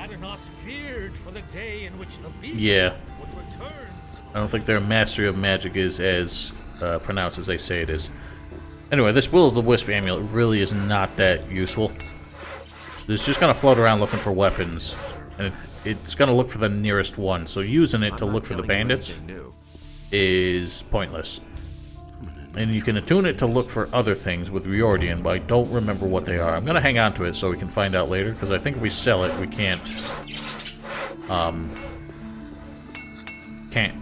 Adanos feared for the day in which the beast Yeah. would return. I don't think their mastery of magic is as pronounced as they say it is. Anyway, this Will-o'-the-Wisp amulet really is not that useful. It's just going to float around looking for weapons, and it's going to look for the nearest one, so using it to look for the bandits is pointless. And you can attune it to look for other things with Riordian, but I don't remember what they are. I'm going to hang on to it so we can find out later, because I think if we sell it, we can't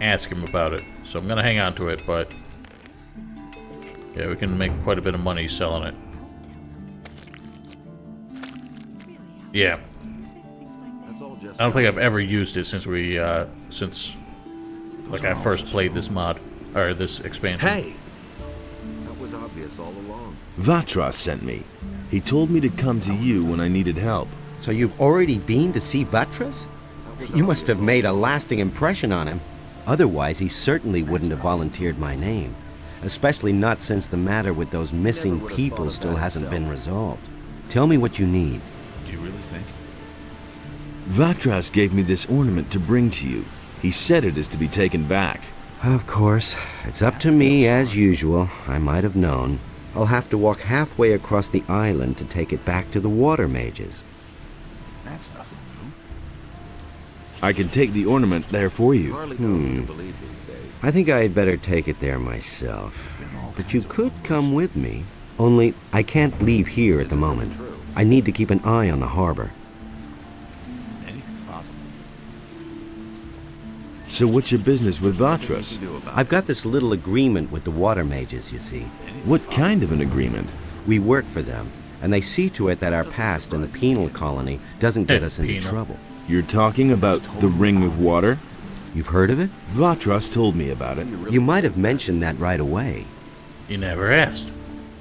ask him about it. So I'm going to hang on to it, but yeah, we can make quite a bit of money selling it. Yeah. I don't think I've ever used it since like I first played this mod, or this expansion. Hey! That was obvious all along. Vatras sent me. He told me to come to you when I needed help. So you've already been to see Vatras? You must have made a lasting impression on him. Otherwise, he certainly wouldn't have volunteered my name. Especially not since the matter with those missing people still hasn't been resolved. Tell me what you need. Do you really think? Vatras gave me this ornament to bring to you. He said it is to be taken back. Of course. It's up to me, as usual. I might have known. I'll have to walk halfway across the island to take it back to the water mages. That's nothing new. I can take the ornament there for you. I think I had better take it there myself. But you could come with me. Only, I can't leave here at the moment. I need to keep an eye on the harbor. Anything's possible. So what's your business with Vatras? I've got this little agreement with the water mages, you see. What kind of an agreement? We work for them, and they see to it that our past in the penal colony doesn't get us into trouble. You're talking about the Ring of Water? You've heard of it? Vatras told me about it. You might have mentioned that right away. You never asked.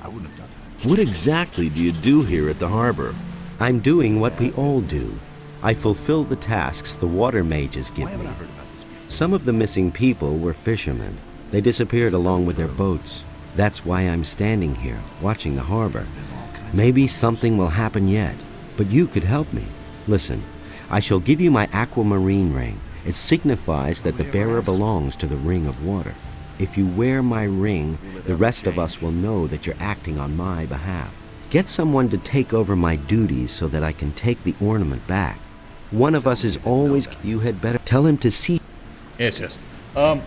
I wouldn't have done that. What exactly do you do here at the harbor? I'm doing what we all do. I fulfill the tasks the water mages give me. Some of the missing people were fishermen. They disappeared along with their boats. That's why I'm standing here, watching the harbor. Maybe something will happen yet, but you could help me. Listen, I shall give you my aquamarine ring. It signifies that the bearer belongs to the Ring of Water. If you wear my ring, the rest of us will know that you're acting on my behalf. Get someone to take over my duties so that I can take the ornament back. One of us is always... You had better tell him to see... Yes. Well,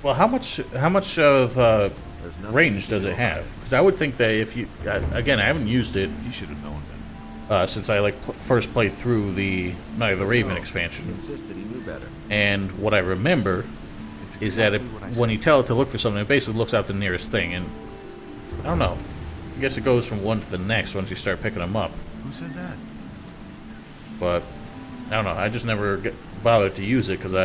how much of range does it have? Because I would think that if you... again, I haven't used it. You should have known that. Since I first played through the Night of the Raven expansion. And what I remember is that when you tell it to look for something, it basically looks out the nearest thing, and I don't know. I guess it goes from one to the next once you start picking them up. Who said that? But I don't know. I just never bothered to use it because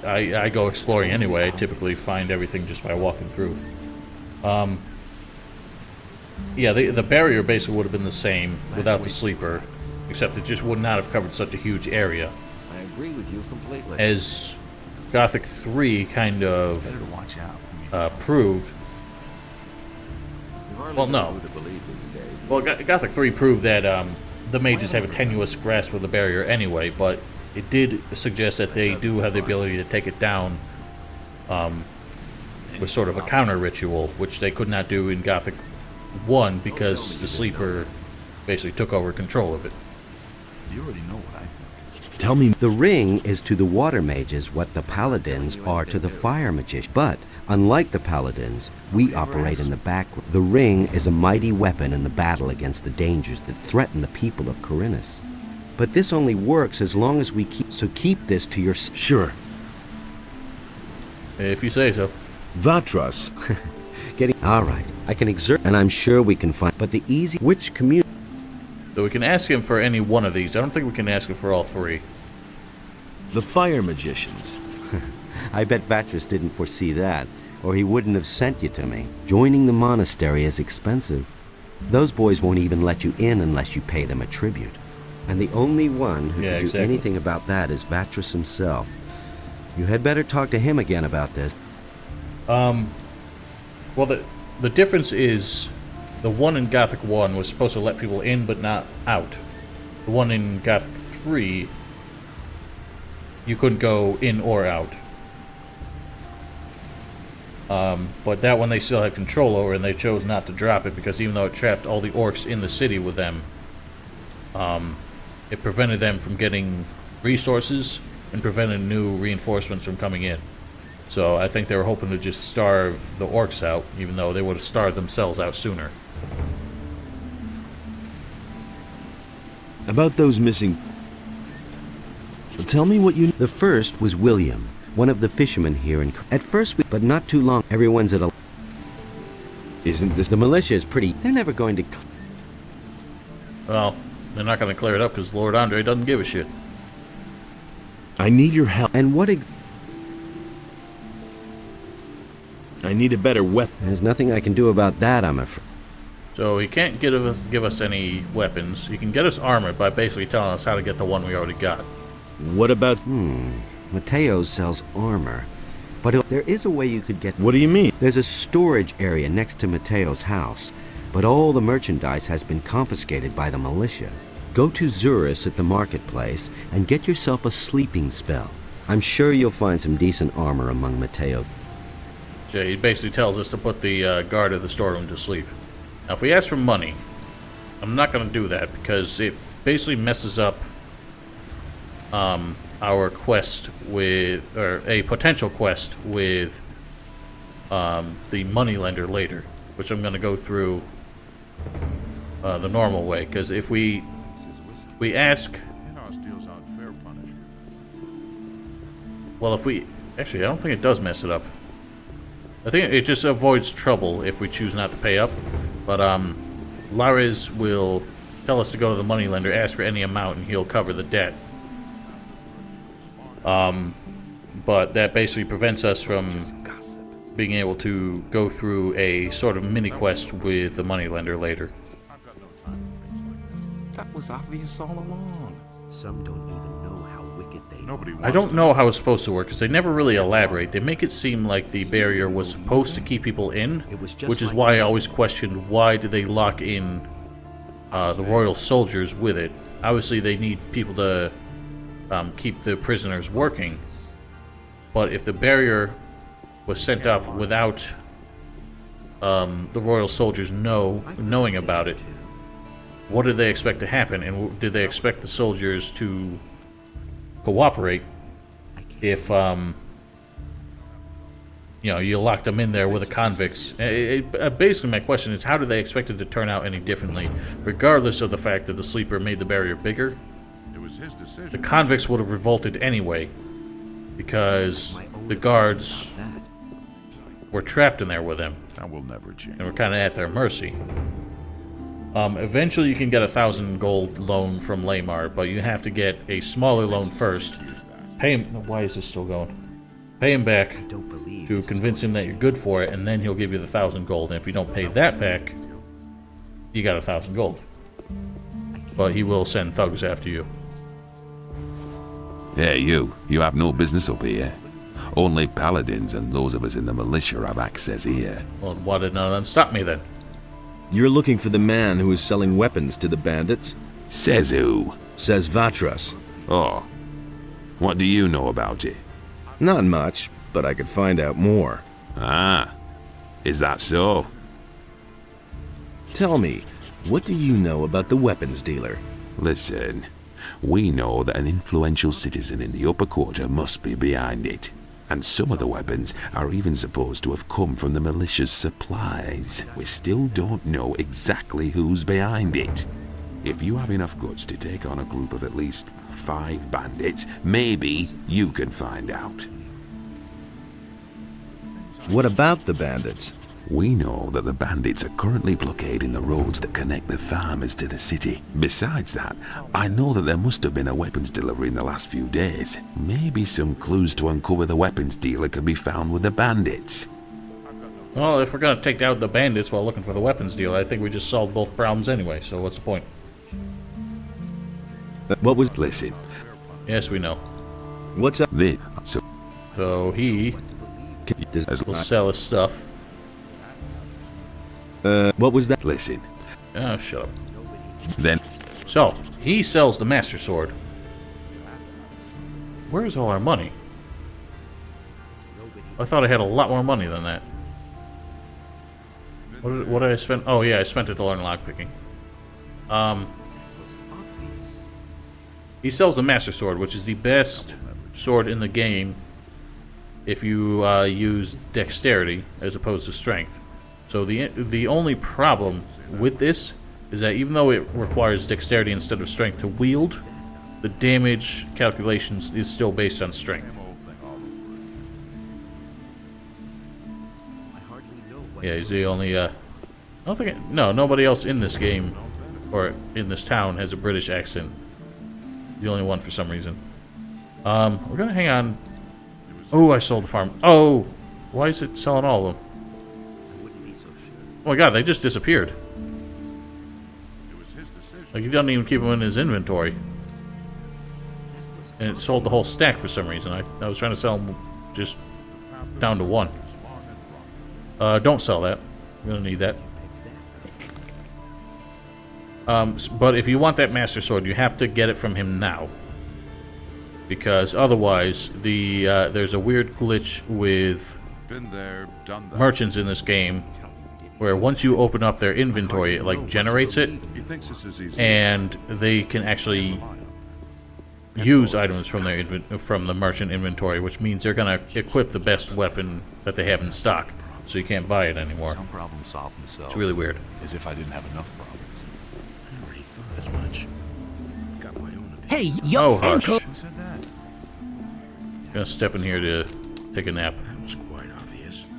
I go exploring anyway. I typically find everything just by walking through. Yeah, the barrier basically would have been the same without the sleeper, except it just would not have covered such a huge area. I agree with you completely. As Gothic 3 kind of proved. Well, no. Well, Gothic 3 proved that the mages have a tenuous grasp of the barrier anyway, but it did suggest that they do have the ability to take it down with sort of a counter ritual, which they could not do in Gothic 1 because the sleeper basically took over control of it. You already know what I think. Tell me. The ring is to the water mages what the paladins are to the fire magicians. But, unlike the paladins, we operate in the background. The ring is a mighty weapon in the battle against the dangers that threaten the people of Corinus. But this only works as long as we keep this to your... Sure. If you say so. Vatras. All right, I can exert, and I'm sure we can find, but the easy, which community? So we can ask him for any one of these. I don't think we can ask him for all three. The fire magicians. I bet Vatras didn't foresee that, or he wouldn't have sent you to me. Joining the monastery is expensive. Those boys won't even let you in unless you pay them a tribute. And the only one who can do anything about that is Vatras himself. You had better talk to him again about this. Well, the difference is the one in Gothic 1 was supposed to let people in but not out. The one in Gothic 3, you couldn't go in or out. But that one they still had control over, and they chose not to drop it because even though it trapped all the orcs in the city with them, it prevented them from getting resources and prevented new reinforcements from coming in. So I think they were hoping to just starve the orcs out, even though they would have starved themselves out sooner. About those missing... Tell me what you... The first was William, one of the fishermen here in... At first, but not too long, everyone's at a... Isn't this... The militia is pretty... They're never going to... Well, they're not going to clear it up because Lord Andre doesn't give a shit. I need your help. And what... I need a better weapon. There's nothing I can do about that, I'm afraid. So he can't give us any weapons. He can get us armor by basically telling us how to get the one we already got. What about... Mateo sells armor. But there is a way you could get... What do you mean? There's a storage area next to Mateo's house, but all the merchandise has been confiscated by the militia. Go to Zurus at the marketplace and get yourself a sleeping spell. I'm sure you'll find some decent armor among Mateo. So he basically tells us to put the guard of the storeroom to sleep. Now, if we ask for money, I'm not going to do that because it basically messes up our quest with, or a potential quest with the moneylender later, which I'm going to go through the normal way. Because if we ask, well, if we actually, I don't think it does mess it up. I think it just avoids trouble if we choose not to pay up. But Lares will tell us to go to the moneylender, ask for any amount, and he'll cover the debt. But that basically prevents us from being able to go through a sort of mini-quest with the moneylender later. That was obvious all along. Some don't even know how wicked they are. I don't know how it's supposed to work, because they never really elaborate. They make it seem like the barrier was supposed to keep people in, which is why I always questioned why did they lock in the royal soldiers with it. Obviously they need people to keep the prisoners working, but if the barrier was sent up without the royal soldiers knowing about it, what did they expect to happen, and did they expect the soldiers to cooperate if you locked them in there with the convicts? Basically my question is, how do they expect it to turn out any differently, regardless of the fact that the sleeper made the barrier bigger? The convicts would have revolted anyway, because the guards were trapped in there with them. That will never change. And we're kind of at their mercy. Eventually you can get 1,000 gold loan from Lamar, but you have to get a smaller loan first. Pay him... Why is this still going? Pay him back to convince him that you're good for it, and then he'll give you the 1,000 gold. And if you don't pay that back, you got 1,000 gold. But he will send thugs after you. Hey, you have no business up here. Only paladins and those of us in the militia have access here. Well, why did none of them stop me then? You're looking for the man who is selling weapons to the bandits? Says who? Says Vatras. Oh. What do you know about it? Not much, but I could find out more. Ah. Is that so? Tell me, what do you know about the weapons dealer? Listen, we know that an influential citizen in the upper quarter must be behind it. And some of the weapons are even supposed to have come from the militia's supplies. We still don't know exactly who's behind it. If you have enough guts to take on a group of at least 5 bandits, maybe you can find out. What about the bandits? We know that the bandits are currently blockading the roads that connect the farmers to the city. Besides that, I know that there must have been a weapons delivery in the last few days. Maybe some clues to uncover the weapons dealer could be found with the bandits. Well, if we're going to take out the bandits while looking for the weapons dealer, I think we just solved both problems anyway, so what's the point? What was... Listen. Yes, we know. What's up? So he will sell his stuff. What was that? Listen. Oh, shut up. Then. So, he sells the Master Sword. Where's all our money? I thought I had a lot more money than that. What did I spend? Oh yeah, I spent it to learn lockpicking. He sells the Master Sword, which is the best sword in the game if you use dexterity as opposed to strength. So the only problem with this is that even though it requires dexterity instead of strength to wield, the damage calculations is still based on strength. Yeah, he's the only, I don't think, no, nobody else in this game, or in this town, has a British accent. The only one for some reason. We're gonna hang on. Oh, I sold the farm. Oh, why is it selling all of them? Oh my god, they just disappeared. Like, he doesn't even keep them in his inventory. And it sold the whole stack for some reason. I was trying to sell them just down to one. Don't sell that. We're gonna need that. But if you want that Master Sword, you have to get it from him now. Because otherwise, there's a weird glitch with merchants in this game, where once you open up their inventory, it like generates it, and they can actually use items from their from the merchant inventory, which means they're gonna equip the best weapon that they have in stock, so you can't buy it anymore. Some problems solve themselves. It's really weird. As if I didn't have enough problems. I already thought as much. Got my own opinion. Hey, yo, Oh, hush. Who said that? Gonna step in here to take a nap. That was quite obvious. It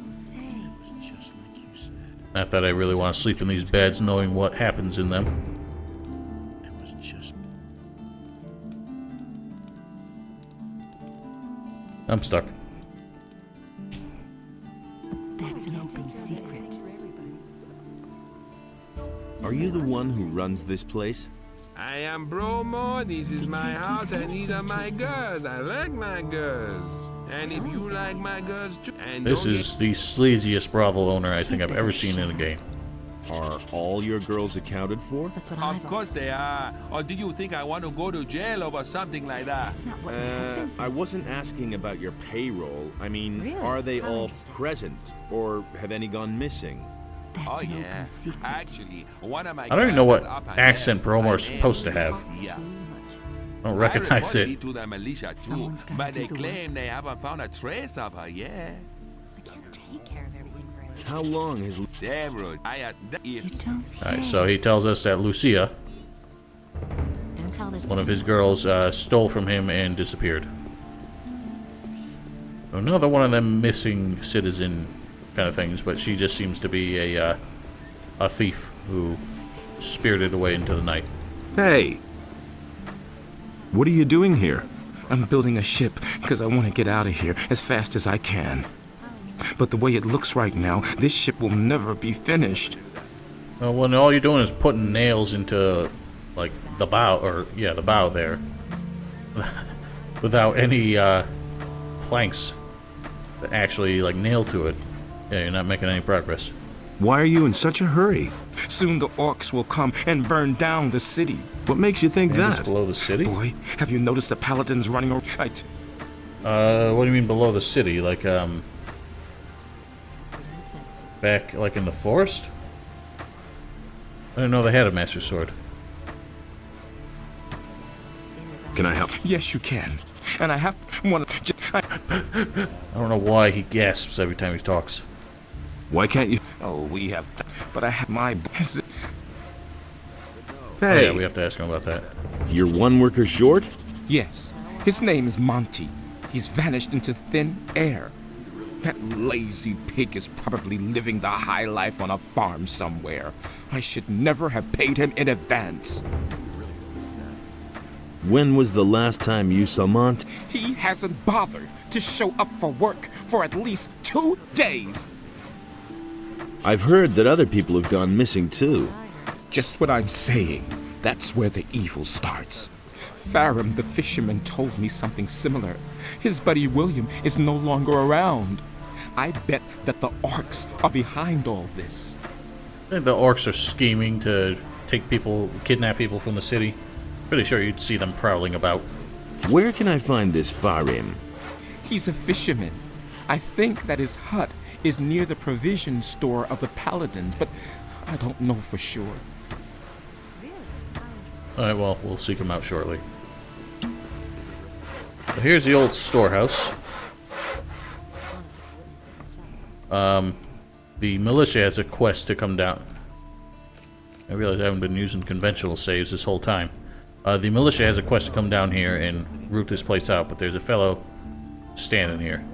was just like you said. Not that I really want to sleep in these beds knowing what happens in them. It was just... I'm stuck. That's an open secret. Are you the one who runs this place? I am Bromo, this is my house, and these are my girls. I like my girls. And if you like my girls too, and This don't is the sleaziest brothel owner I think I've ever seen in a game. Are all your girls accounted for? That's what get... I've Of course they are. Or do you think I want to go to jail over something like that? That's not what my husband I wasn't asking about your payroll. I mean, Really? are they How all interesting. present, or have any gone missing? That's Oh an yeah. open secret. Actually, one of my I don't even know girls what has up her accent name. Bromo Her is name supposed to is have. Lucia. I don't recognize I reported it. to the militia too, Someone's gotta but do they the claim work. they haven't found a trace of her yet. I can't take care of everything for you. How long has... Several. You don't say. Alright, so he tells us that Lucia, Don't tell this one of to his girls, stole from him and disappeared. Another one of them missing citizen kind of things, but she just seems to be a thief who spirited away into the night. Hey! What are you doing here? I'm building a ship because I want to get out of here as fast as I can. But the way it looks right now, this ship will never be finished. Well, when all you're doing is putting nails into, like, the bow, or, yeah, the bow there. Without any, planks that actually, like, nailed to it. Yeah, you're not making any progress. Why are you in such a hurry? Soon the orcs will come and burn down the city. What makes you think And it's that? below the city? Boy, have you noticed the paladins running around? What do you mean below the city? Like, back, like, in the forest? I didn't know they had a Master Sword. Can I help? Yes, you can. And I have one. I don't know why he gasps every time he talks. Why can't you... Oh, we have. But I have my. Oh, Hey! yeah, we have to ask him about that. You're one worker short? Yes, his name is Monty. He's vanished into thin air. That lazy pig is probably living the high life on a farm somewhere. I should never have paid him in advance. When was the last time you saw Mont? He hasn't bothered to show up for work for at least 2 days. I've heard that other people have gone missing too. Just what I'm saying. That's where the evil starts. Farum the fisherman told me something similar. His buddy William is no longer around. I bet that the orcs are behind all this. I think the orcs are scheming to take people, kidnap people from the city. Pretty sure you'd see them prowling about. Where can I find this Farim? He's a fisherman. I think that his hut is near the provision store of the Paladins, but I don't know for sure. Alright, well, we'll seek him out shortly. So here's the old storehouse. The militia has a quest to come down. I realize I haven't been using conventional saves this whole time. The militia has a quest to come down here and root this place out, but there's a fellow standing here.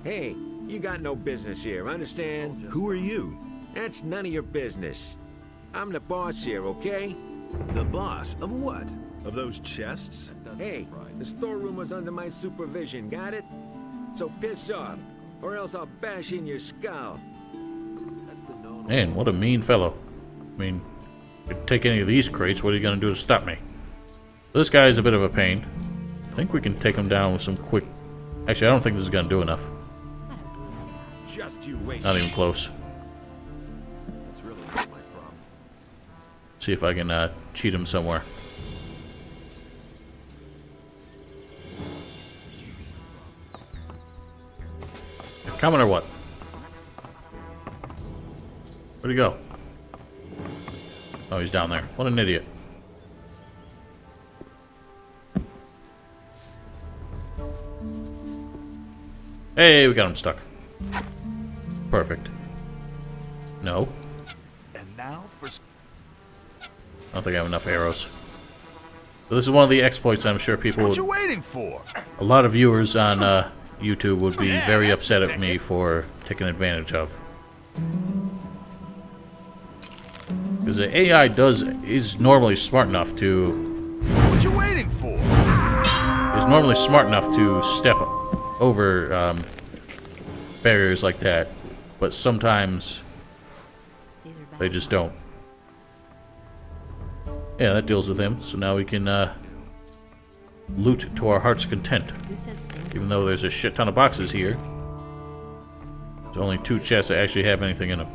Hey, you got no business here, understand? Who are you? That's none of your business. I'm the boss here, okay? The boss of what? Of those chests? Hey, the storeroom was under my supervision, got it? So piss off, or else I'll bash in your skull. Man, what a mean fellow. I mean, if you take any of these crates, what are you going to do to stop me? This guy is a bit of a pain. I think we can take him down with some quick... Actually, I don't think this is going to do enough. Just you wait. Not even close. That's really not my problem. See if I can cheat him somewhere. Coming or what? Where'd he go? Oh, he's down there. What an idiot. Hey, we got him stuck. Perfect. No. And now for... I don't think I have enough arrows. So this is one of the exploits I'm sure people What you waiting for? A lot of viewers on YouTube would be very upset at me for taking advantage of. Because the AI is normally smart enough to... What you waiting for? Is normally smart enough to step over barriers like that, but sometimes they just don't. Yeah, that deals with him. So now we can loot to our heart's content. Even though there's a shit ton of boxes here, there's only 2 chests that actually have anything in them.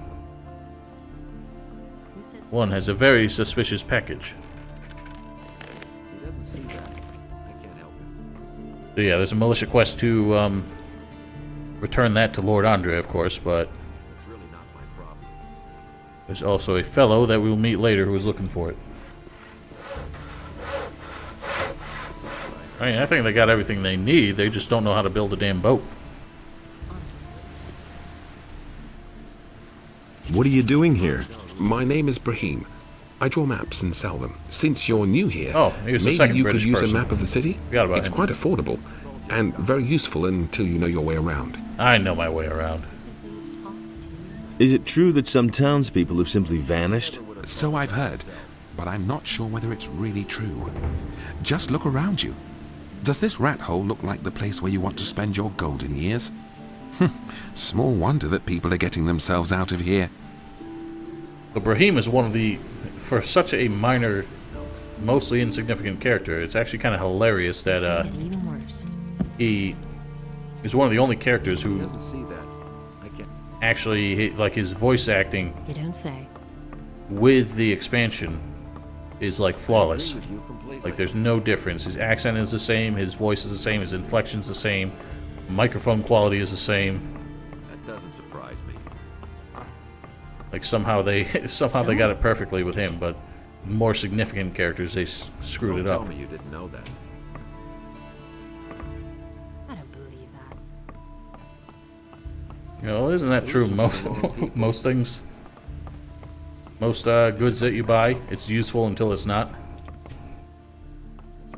One has a very suspicious package. He doesn't see that. I can't help him. So yeah, there's a militia quest to return that to Lord Andre, of course, but It's really not my problem. there's also a fellow that we'll meet later who is looking for it. I mean, I think they got everything they need, they just don't know how to build a damn boat. What are you doing here? My name is Brahim. I draw maps and sell them. Since you're new here, Oh, here's the maybe second you British could use person. a map of the city? Forgot about It's him. quite affordable and very useful until you know your way around. I know my way around. Is it true that some townspeople have simply vanished? So I've heard, but I'm not sure whether it's really true. Just look around you. Does this rat hole look like the place where you want to spend your golden years? Small wonder that people are getting themselves out of here. But Brahim is one of the... For such a minor, mostly insignificant character, it's actually kind of hilarious that he is one of the only characters who Doesn't see that. I can't. actually, like, his voice acting You don't say. with the expansion is like flawless. Agree with you completely. Like, there's no difference. His accent is the same, his voice is the same, his inflection's the same, microphone quality is the same. That doesn't surprise me. Like, somehow they got it perfectly with him, but more significant characters, they screwed Don't it tell up. me you didn't know that. I don't believe that. You know, isn't that true? Most things, most goods that you buy, it's useful until it's not.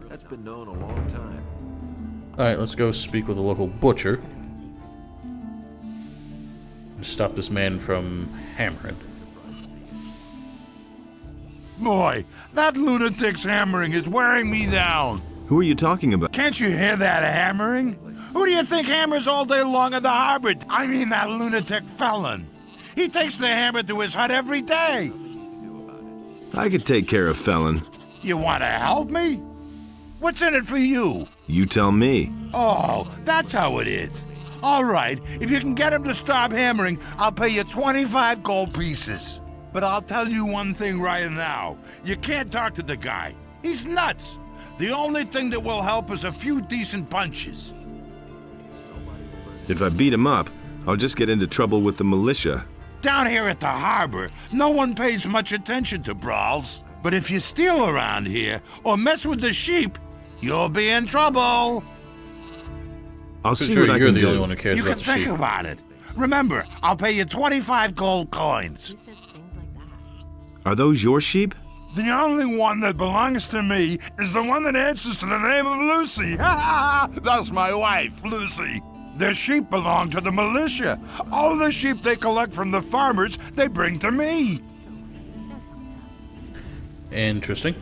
That's been known a long time. All right, let's go speak with a local butcher and stop this man from hammering. Boy, that lunatic's hammering is wearing me down. Who are you talking about? Can't you hear that hammering? Who do you think hammers all day long at the harbor? I mean that lunatic felon. He takes the hammer to his hut every day. I could take care of Felon. You want to help me? What's in it for you? You tell me. Oh, that's how it is. All right, if you can get him to stop hammering, I'll pay you 25 gold pieces. But I'll tell you one thing right now. You can't talk to the guy. He's nuts. The only thing that will help is a few decent punches. If I beat him up, I'll just get into trouble with the militia. Down here at the harbor, no one pays much attention to brawls. But if you steal around here or mess with the sheep, you'll be in trouble. I'll see sure what I you're can the do. only one who cares You about can the think sheep. about it. Remember, I'll pay you 25 gold coins. Who says things like that? Are those your sheep? The only one that belongs to me is the one that answers to the name of Lucy. That's my wife, Lucy. The sheep belong to the militia. All the sheep they collect from the farmers, they bring to me. Interesting.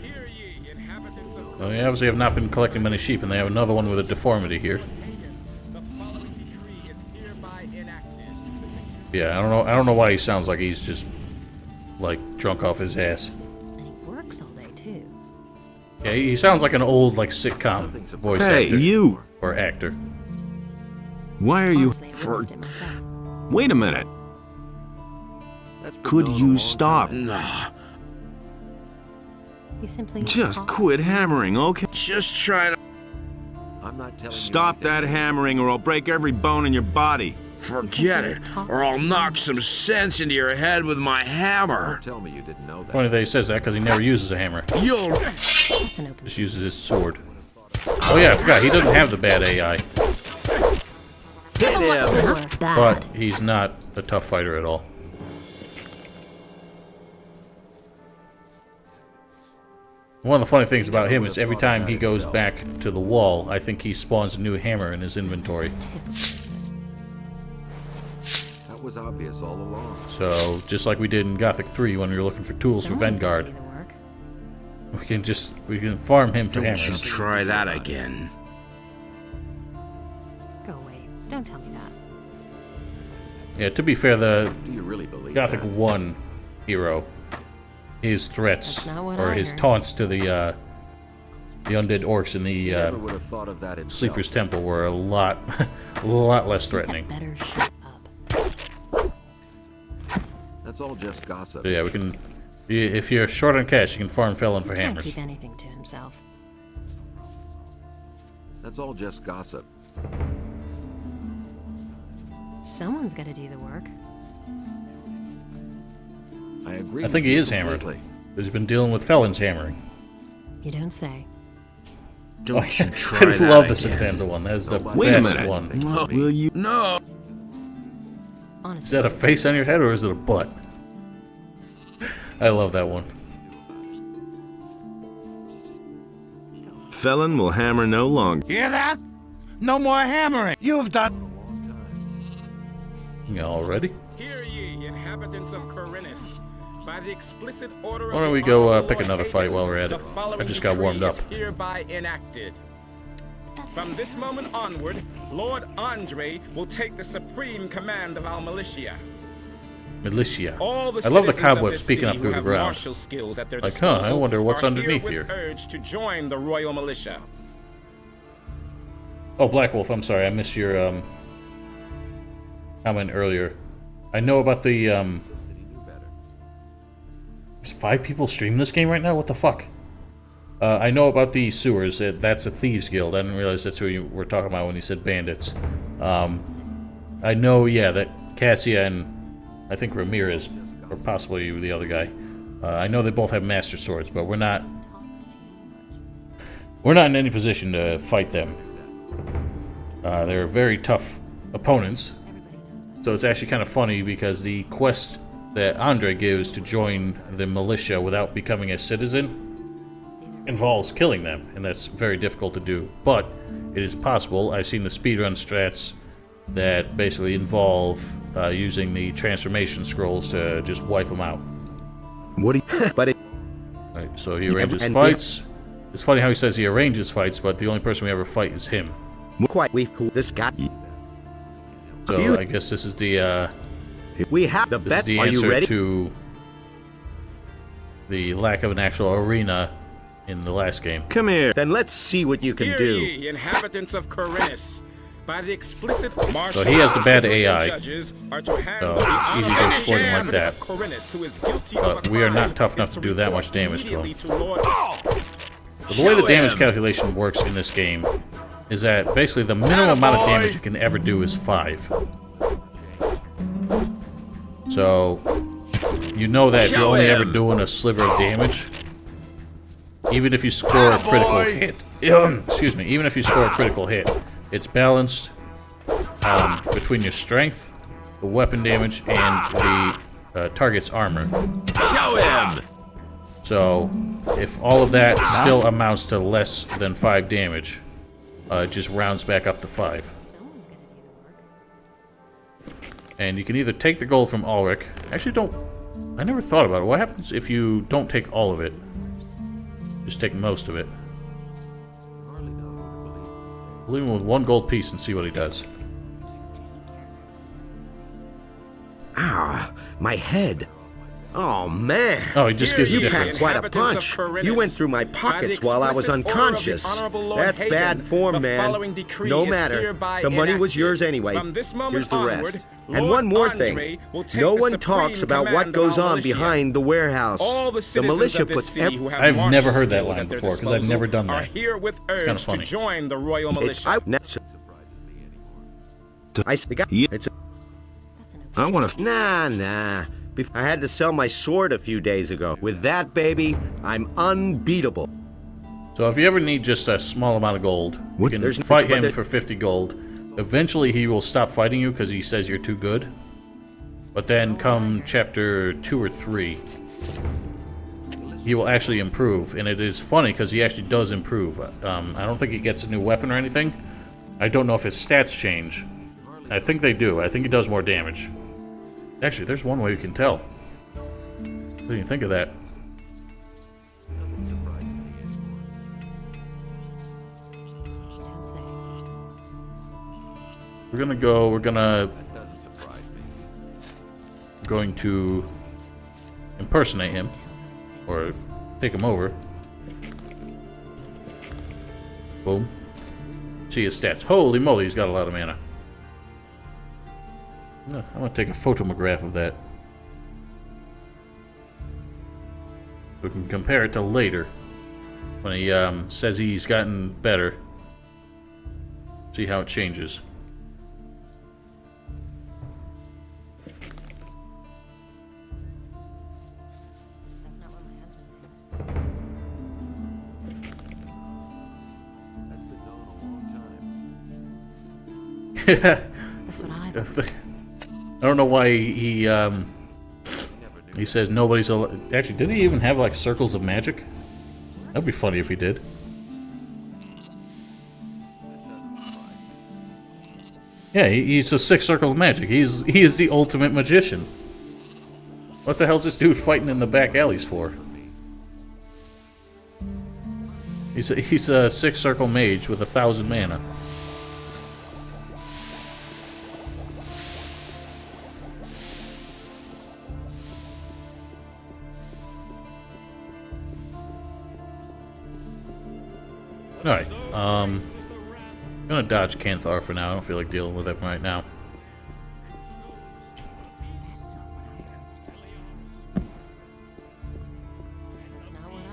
Well, they obviously have not been collecting many sheep, and they have another one with a deformity here. Yeah, I don't know why he sounds like he's just like drunk off his ass. And he works all day too. Yeah, he sounds like an old like sitcom voice actor. Hey, you! Or actor. Why are you... Honestly, I realized it myself. Wait a minute. Could you stop? Nah, He simply Just talks quit to me. hammering, okay? just try to... I'm not telling Stop you that hammering or I'll break every bone in your body. Forget it, or I'll knock some sense into your head with my hammer. Tell me you didn't know that. Funny that he says that because he never uses a hammer. You'll... That's an open. Just uses his sword. Oh yeah, I forgot. He doesn't have the bad AI, Hit him. but he's not a tough fighter at all. One of the funny things about him is every time he goes back to the wall, I think he spawns a new hammer in his inventory. That was obvious all along. So, just like we did in Gothic 3 when we were looking for tools for Someone's gotta Vanguard, do the work. we can farm him for Don't you hammers. try that again. Go away. Don't tell me that. Yeah, to be fair, the Do you really believe Gothic that? 1 hero, his threats, That's not what or I his heard. taunts to the undead orcs in He the never would have thought of that himself. Sleeper's Temple were a lot, a lot less Get threatening. that better shut up. That's all just gossip. So yeah, we can. If you're short on cash, you can farm Felon for Can't hammers. keep anything to himself. That's all just gossip. Someone's got to do the work. I agree. I think with he you is hammered. completely. He's been dealing with Felon's hammering. You don't say. Don't you I try that love the again. Sentenza one. That's the Wait a best minute. one. Will you... No. Honestly. Is that a face on your head or is it a butt? I love that one. Felon will hammer no longer. Hear that? No more hammering. You've done... Yeah, already? Hear ye, inhabitants of Corinus. By the explicit order Why don't of we the go honorable pick another fight while we're at the it? following I just got warmed decree up. is hereby enacted. That's From this moment onward, Lord Andre will take the supreme command of our militia. Militia. All the I love the citizens of cobwebs this speaking city up who through the have ground. martial skills at their Like, huh, I disposal wonder what's are underneath herewith here. urged to join the royal militia. Oh, Black Wolf, I'm sorry, I missed your comment earlier. I know about the There's 5 people streaming this game right now? What the fuck? I know about the sewers. That's a thieves guild. I didn't realize that's who you were talking about when you said bandits. I know, yeah, that Cassia and I think Ramirez, or possibly the other guy. I know they both have master swords, but we're not in any position to fight them. They're very tough opponents. So it's actually kind of funny because the quest that Andre gives to join the militia without becoming a citizen involves killing them, and that's very difficult to do. But it is possible. I've seen the speedrun strats that basically involve using the transformation scrolls to just wipe them out. What do you... But it... Right, so he arranges fights. It's funny how he says he arranges fights, but the only person we ever fight is him. Quite, we've pulled this guy. So I guess this is the We have the this is bet. the Are you answer ready? to the lack of an actual arena in the last game. Come here. Then let's see what you can Hear do. ye, inhabitants of Corinus. By the explicit martial So he has the bad civilian AI. judges are to handle So the it's easy to honorable exploit him like inhabitant that. of Corinus who is guilty But of a we are not crime tough enough is to do that report much damage to him. immediately to Lord. the way the damage calculation works in this game is that basically the minimum amount of damage you can ever do is 5. So, you know that if you're only ever doing a sliver of damage, even if you score a critical hit, excuse me, even if you score a critical hit, it's balanced between your strength, the weapon damage, and the target's armor. Show him! So, if all of that still amounts to less than 5 damage, it just rounds back up to 5. And you can either take the gold from Ulrich. Actually, I never thought about it. What happens if you don't take all of it? Just take most of it. Leave him with 1 gold piece and see what he does. Ah, my head. Oh, man. Oh, he just gives you You difference. packed quite a punch. You went through my pockets while I was unconscious. That's bad form, man. No matter. The money was yours anyway. Here's the rest. And one more thing. No one talks about what goes on behind the warehouse. The militia puts I've never heard that line before, because I've never done that. It's kind of funny. Join the Royal Militia. I want to... Nah. I had to sell my sword a few days ago. With that, baby, I'm unbeatable. So if you ever need just a small amount of gold, you can fight him for 50 gold. Eventually he will stop fighting you because he says you're too good. But then come chapter 2 or 3, he will actually improve. And it is funny because he actually does improve. I don't think he gets a new weapon or anything. I don't know if his stats change. I think they do. I think he does more damage. Actually, there's one way you can tell. Didn't even think of that. We're going to impersonate him, or take him over. Boom. See his stats. Holy moly, he's got a lot of mana. I'm gonna take a photograph of that. We can compare it to later, when he says he's gotten better. See how it changes. That's not what my husband thinks. That's what I think. I don't know why he says nobody's actually, did he even have like circles of magic? That'd be funny if he did. Yeah, he's a 6 circle of magic. He is the ultimate magician. What the hell's this dude fighting in the back alleys for? He's a 6 circle mage with 1,000 mana. Alright, I'm gonna dodge Canthar for now. I don't feel like dealing with him right now.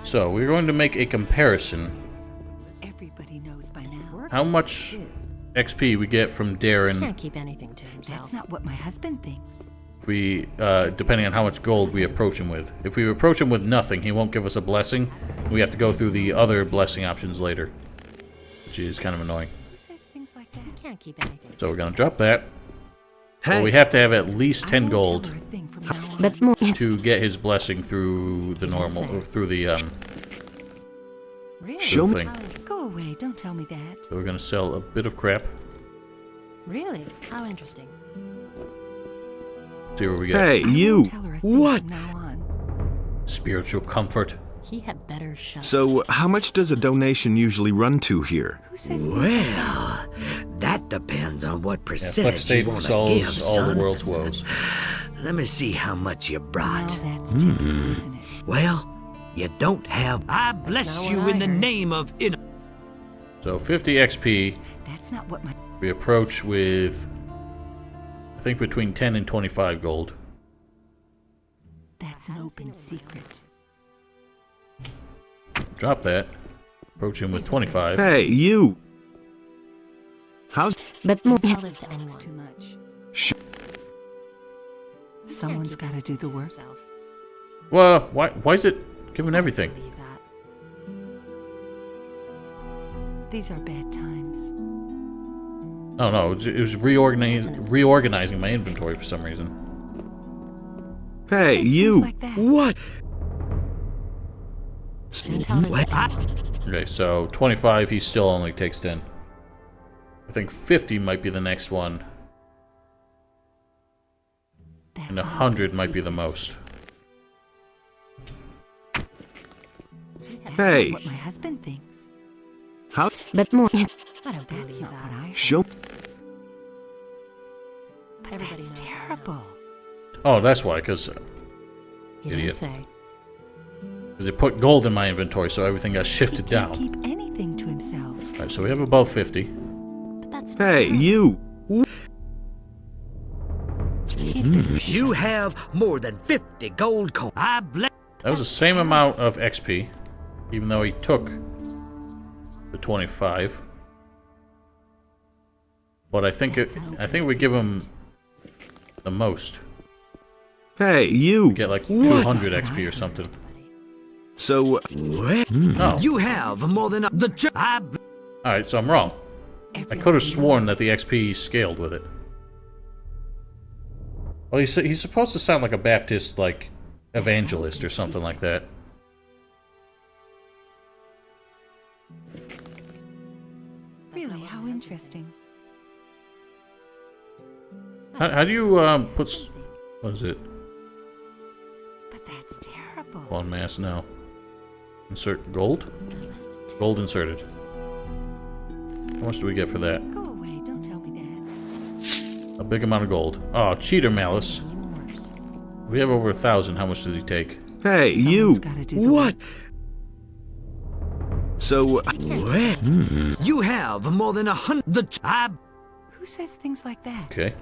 So, we're going to make a comparison. Everybody knows by now. How much XP we get from Darren. Can't keep anything to himself. That's not what my husband thinks. If we, depending on how much gold we approach him with. If we approach him with nothing, he won't give us a blessing. We have to go through the other blessing options later, which is kind of annoying. Who says things like that? You can't keep anything. So we're gonna drop that. Well, we have to have at least 10 gold to get his blessing through the normal, or through the Really? Show me. Go away, don't tell me that. So we're gonna sell a bit of crap. Really? How interesting. See where we get. Hey, you! What? Spiritual comfort. He had better shut. So, how much does a donation usually run to here? Well, that depends on what percentage you State want to solves give, all son. the world's woes. Let me see how much you brought. That's typical, isn't it? Well, you don't have... I bless you in the name of... So 50 XP. That's not what my... We approach with, I think, between 10 and 25 gold. That's an open secret. Drop that. Approach him with 25. Hey, you! How's... But more Tell this to anyone. Too much. Someone's got to do the work. Well, why is it giving everything? These are bad times. Oh no, it was reorganizing my inventory for some reason. Hey, you! Like what? Okay, so 25, he still only takes 10. I think 50 might be the next one. And 100 might be the most. Hey! What my husband thinks. How? But more. I don't That's believe not that. what I. Show... Everybody That's knows terrible. Oh, that's why, because... You Idiot. didn't say. They put gold in my inventory, so everything got shifted He can't down. keep anything to himself. Alright, so we have above 50. But that's Hey, you! You have more than 50 gold coins. That was the same amount of XP, even though he took the 25. But I think we give him the most. Hey, you! We get like 200 XP or something. So, what? No. You have more than the. Alright, so I'm wrong. I could have sworn that the XP scaled with it. Well, he's supposed to sound like a Baptist, like, evangelist or something like that. Really, how interesting. How do you, put... What is it? But that's terrible. One mass now. Insert gold? Gold inserted. How much do we get for that? Go away, don't tell me that. A big amount of gold. Oh, cheater malice. We have over 1,000. How much did he take? hey, you! What? So, What? You have more than 100. Who says things like that? Okay.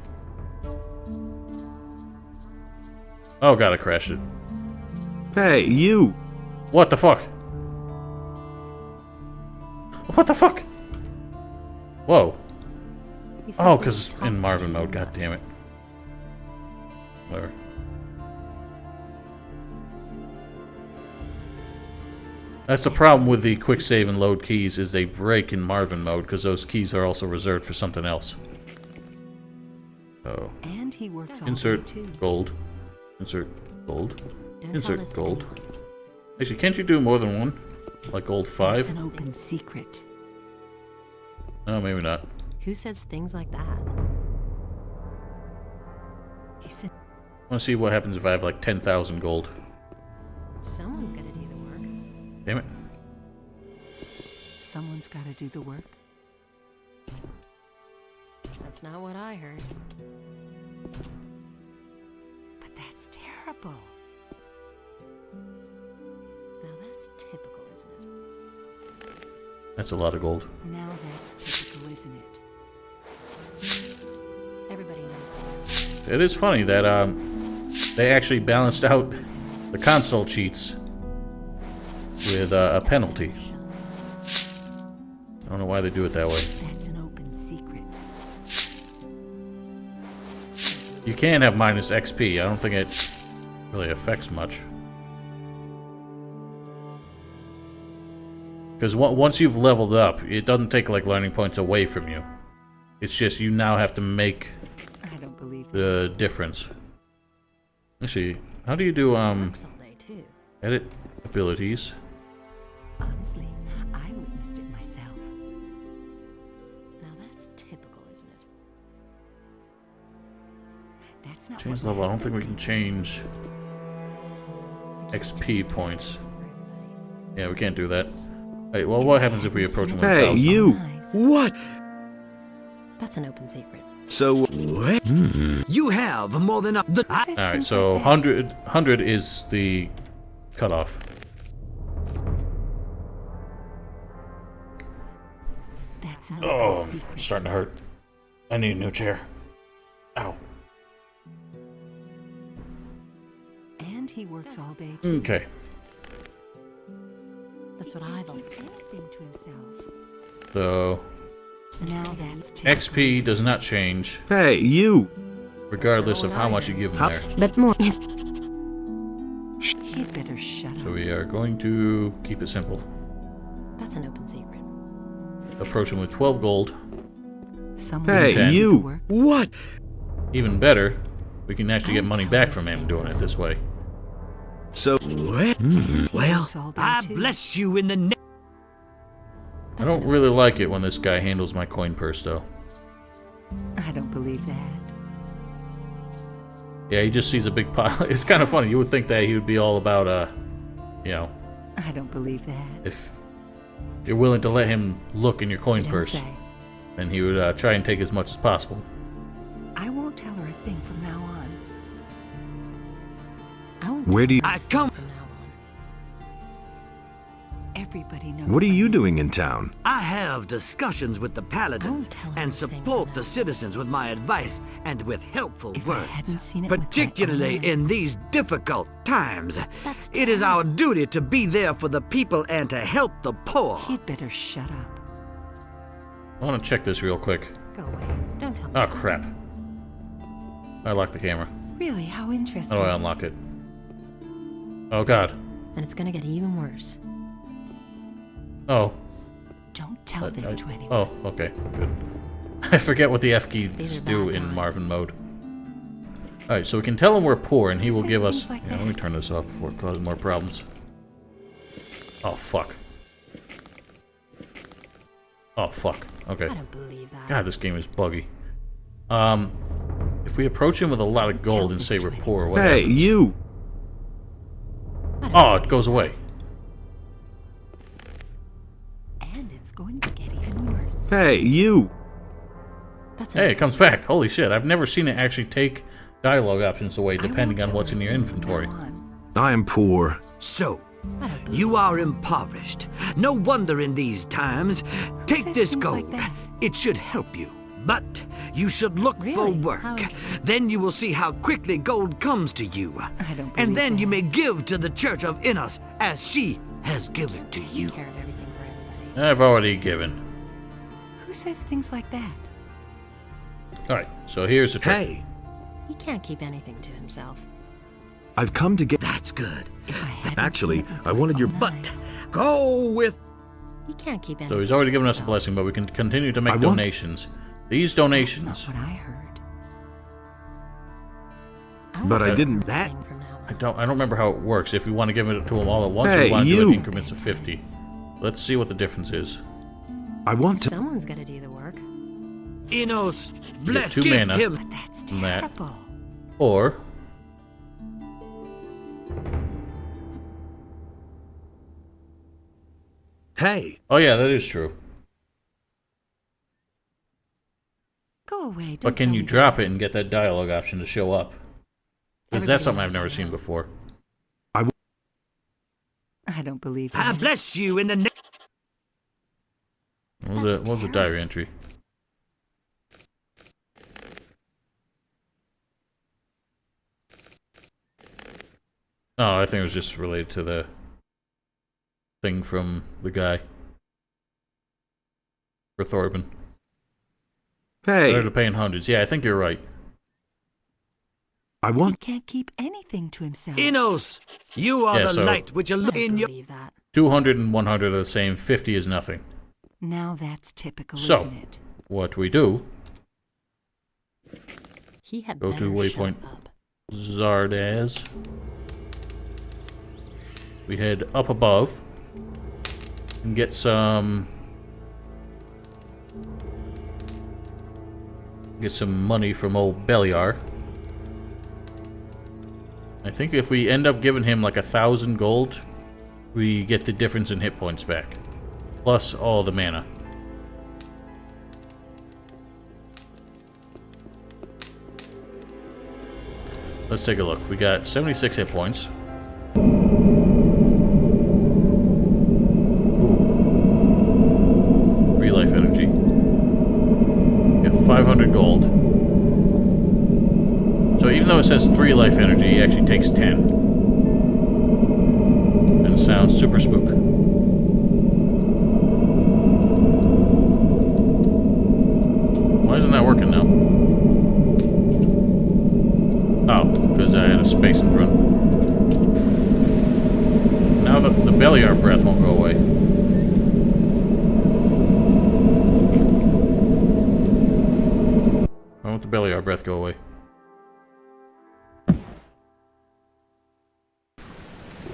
Oh god, I crashed it. hey, you! What the fuck? What the fuck? Whoa. Oh, because in Marvin mode, god damn it. Whatever. That's the problem with the quick save and load keys, is they break in Marvin mode, because those keys are also reserved for something else. Oh. And he works all Insert day too. gold. Insert gold. Don't Insert tell this to gold. Actually, can't you do more than one? Like gold 5? It's an open secret. No, maybe not. Who says things like that? He said, I want to see what happens if I have like 10,000 gold. Someone's gonna do the work. Damn it. someone's got to do the work. That's not what I heard. But that's terrible. Now that's typical, isn't it? That's a lot of gold. Now that's typical, isn't it? Everybody knows. It is funny that they actually balanced out the console cheats with a penalty. I don't know why they do it that way. That's an open secret. You can have minus XP. I don't think it really affects much. Because once you've leveled up, it doesn't take like learning points away from you. It's just you now have to make I don't believe the difference. Let's see. How do you do edit abilities? Honestly, I witnessed it myself. Now that's typical, isn't it? That's not Change what level. my I don't think we husband can change XP points. Yeah, we can't do that. Hey, well, what happens if we approach him with 1,000? Hey, you! What? That's an open secret. So, what? You have more than a... Alright, so 100 is the cutoff. That's an Oh, open secret. it's starting to hurt. I need a new chair. Ow. And he works all day too. Okay. That's what I've always said. So Now that's XP does not change. Hey, you! Regardless of how much you give them there. But more. He'd better shut So we are going to keep it simple. That's an open secret. Approach him with 12 gold. Hey, 10. you! What? Even better, we can actually get money back from him doing it this way. So, Well, I bless you in the name. I don't really like it when this guy handles my coin purse, though. I don't believe that. Yeah, he just sees a big pile. It's kind of funny. You would think that he would be all about, you know, I don't believe that. if you're willing to let him look in your coin purse, then he would try and take as much as possible. I won't tell her a thing from now on. where do you... I come. Everybody knows. What are you doing in town? I have discussions with the paladins and support the citizens with my advice and with helpful words. Particularly in these difficult times. It is our duty to be there for the people and to help the poor. He'd better shut up. I want to check this real quick. Go away. Don't tell me. Oh, crap. I locked the camera. Really? How interesting. How do I unlock it? Oh, God. And it's gonna get even worse. Oh. Don't tell this to anyone. Oh, okay. Good. I forget what the F keys do in Marvin mode. Alright, so we can tell him we're poor and he will give us... like let me turn this off before it causes more problems. Oh, fuck. Oh, fuck. Okay. I don't believe that. God, this game is buggy. If we approach him with a lot of gold and say we're poor, what Hey, happens? you! Oh, it goes away. And it's going to get even worse. Hey, you! Hey, it comes back. Holy shit, I've never seen it actually take dialogue options away depending on what's in your inventory. I am poor. So, you are impoverished. No wonder in these times. Take this gold. It should help you. But you should look for work. Then you will see how quickly gold comes to you. And then you may give to the Church of Innos as she has given to you. I've already given. Who says things like that? Alright, so here's the trick. Hey! He can't keep anything to himself. I've come to get... That's good. Actually, I wanted your... But go with... He can't keep anything. So he's already given us a blessing, but we can continue to make donations. These donations... That's not what I heard. But I didn't... That... I don't remember how it works. If we want to give it to him all at once, or Hey, we want to do it you! in increments of 50. Let's see what the difference is. I want to... Someone's gotta do the work. Innos, Get bless 2 mana him. But that's from that. terrible. Or... Hey! Oh yeah, that is true. Go away. Don't But can tell you me drop it and get that dialogue option to show up? Because that's something I've never seen before. I don't believe that. I bless you in the name... What was the diary entry? Oh, I think it was just related to the thing from the guy. For Thorben. Hey! They're paying hundreds. Yeah, I think you're right. I want... He can't keep anything to himself. Innos, you are the light which will in your... 200 and 100 are the same. 50 is nothing. Now that's typical, So, isn't it? what we do... He had Go to better waypoint shut up. Zardaz. We head up above and get some money from old Beliar. I think if we end up giving him like 1,000 gold, we get the difference in hit points back, plus all the mana. Let's take a look. We got 76 hit points. Ooh. 3 life energy. We have 500 gold. So even though it says 3 life energy, he actually takes 10. And it sounds super spook.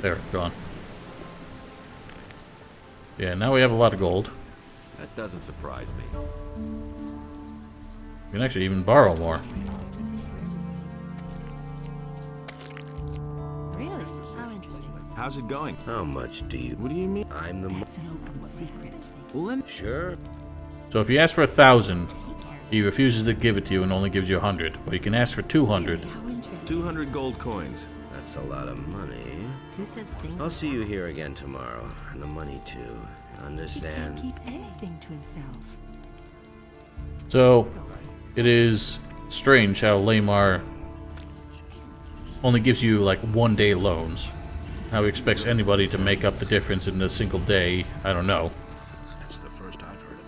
there, gone. Yeah, now we have a lot of gold. That doesn't surprise me. We can actually even borrow more. Really? How interesting. How's it going? How much do you... What do you mean? I'm the... That's an open secret. Well, then... Sure. So if you ask for 1,000, he refuses to give it to you and only gives you 100. But you can ask for 200. 200 gold coins. That's a lot of money. Who says things? I'll see you here again tomorrow. And the money, too. Understand? He don't keep anything to himself. So, it is strange how Lamar only gives you like 1-day loans. How he expects anybody to make up the difference in a single day, I don't know. That's the first I've heard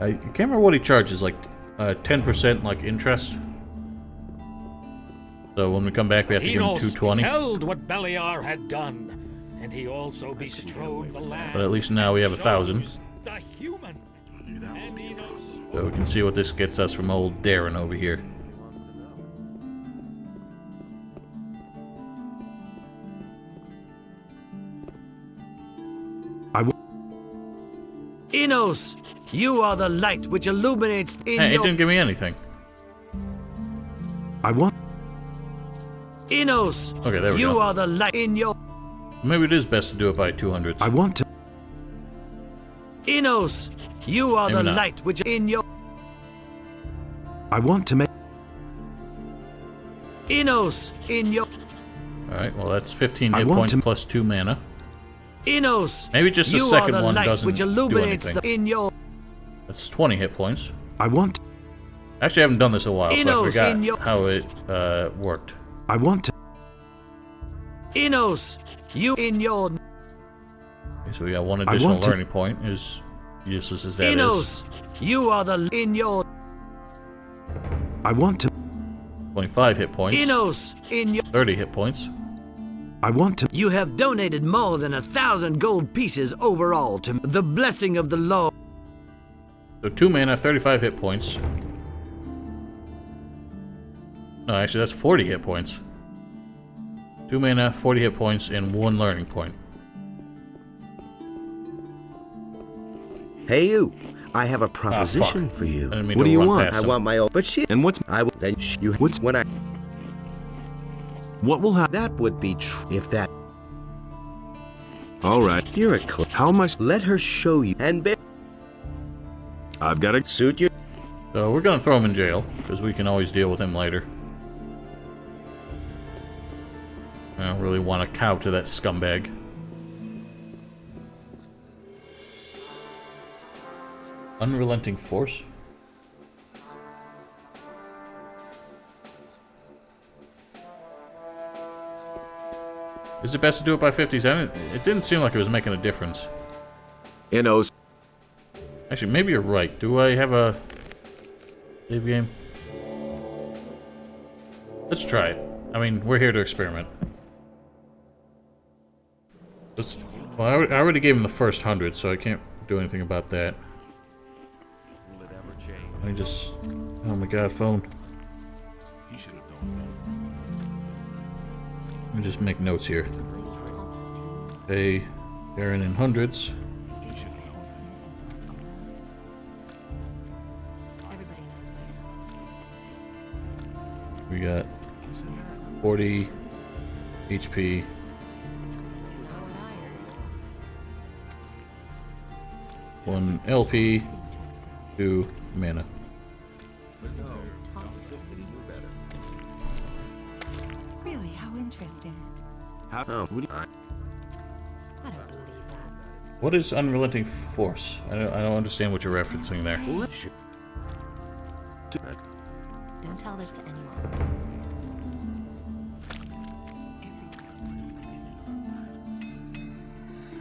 of it. I can't remember what he charges, like 10% like interest. So when we come back, we have to give him Enos 220. beheld what Beliar had done, and he also bestrode the land. But at least now we have 1,000. The human. And Enos So we can see what this gets us from old Darren over here. Enos, you are the light which illuminates in Hey, it your... didn't give me anything. I want... Enos, Okay, there we you go. are the light in your... Maybe it is best to do it by 200s. I want to... Enos, you are Maybe the not. light which in your... I want to make... Enos, in your... Alright, well that's 15 I hit want points to- plus 2 mana. Enos, Maybe just the you are second the one light doesn't which do illuminates anything. in your... That's 20 hit points. I want... Actually, I haven't done this in a while, so I Enos, in your... forgot how it worked. I want to... Enos, you in your... Okay, so we got one additional want to- learning point, as useless as that Enos, you are the in your... I want to... 25 hit points. Enos, in your... 30 hit points. I want to... You have donated more than 1,000 gold pieces overall to the blessing of the Lord. So 2 mana, 35 hit points. No, actually that's 40 hit points. 2 mana, 40 hit points, and 1 learning point. Hey, you. I have a proposition for you. I didn't mean What to do you run want? past I him. want my own... But shit. And what's... I will... Then you... What's... When I... What will happen? That would be true if that... All right. You're a How much... Let her show you. And... I've got to... Suit you. So we're gonna throw him in jail, because we can always deal with him later. I don't really want to cow to that scumbag. Unrelenting force? Is it best to do it by 50s? It didn't seem like it was making a difference. Enos. Actually, maybe you're right. Do I have a save game? Let's try it. I mean, we're here to experiment. Well, I already gave him the first 100, so I can't do anything about that. Let me just... Oh my god, phone. Let me just make notes here. Hey, Aaron in hundreds. We got 40 HP. One LP, 2 mana. Really, how interesting. How... Oh, What do you... I don't believe that. What is unrelenting force? I don't understand what you're referencing there. Don't tell this to anyone.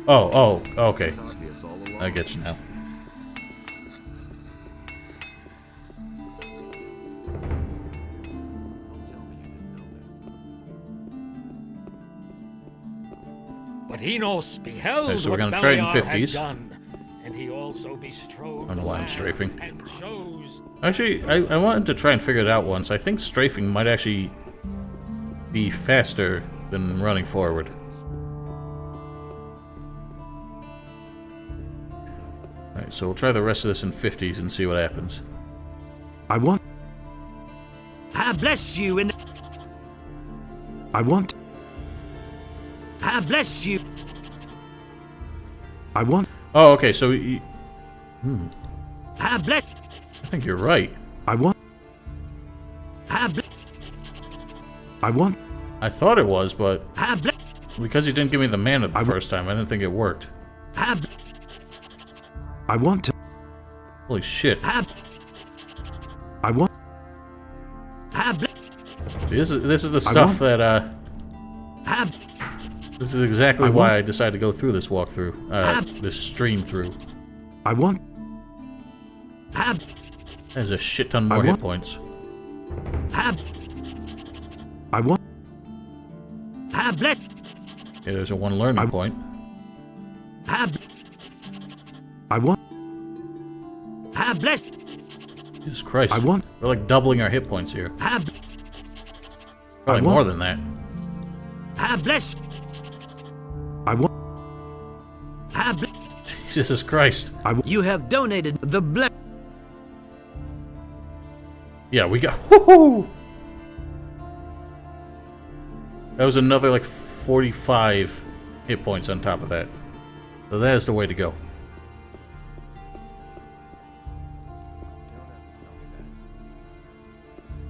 Oh, okay. I get you now. But Enos beheld Okay, so we're what gonna try it in Beliar 50s. had done, and he also bestrode I don't know the why I'm land strafing. and chose Actually, I wanted to try and figure it out once. I think strafing might actually be faster than running forward. Alright, so we'll try the rest of this in 50s and see what happens. I want... I bless you in... I want... I bless you. I want... Oh, okay, so... I bless... I think you're right. I want... I want... I thought it was, but... Because you didn't give me the mana the first time, I didn't think it worked. I want to... Holy shit. I want... This is the stuff that, This is exactly why I decided to go through this walkthrough. This stream through. I want... There's a shit ton more hit points. I want... Yeah, there's a 1 learning point. I want... Jesus Christ. I want... We're like doubling our hit points here. Probably more than that. I want... Jesus Christ. You have donated the bless... Yeah, we got... Woohoo! That was another like 45 hit points on top of that. So that is the way to go.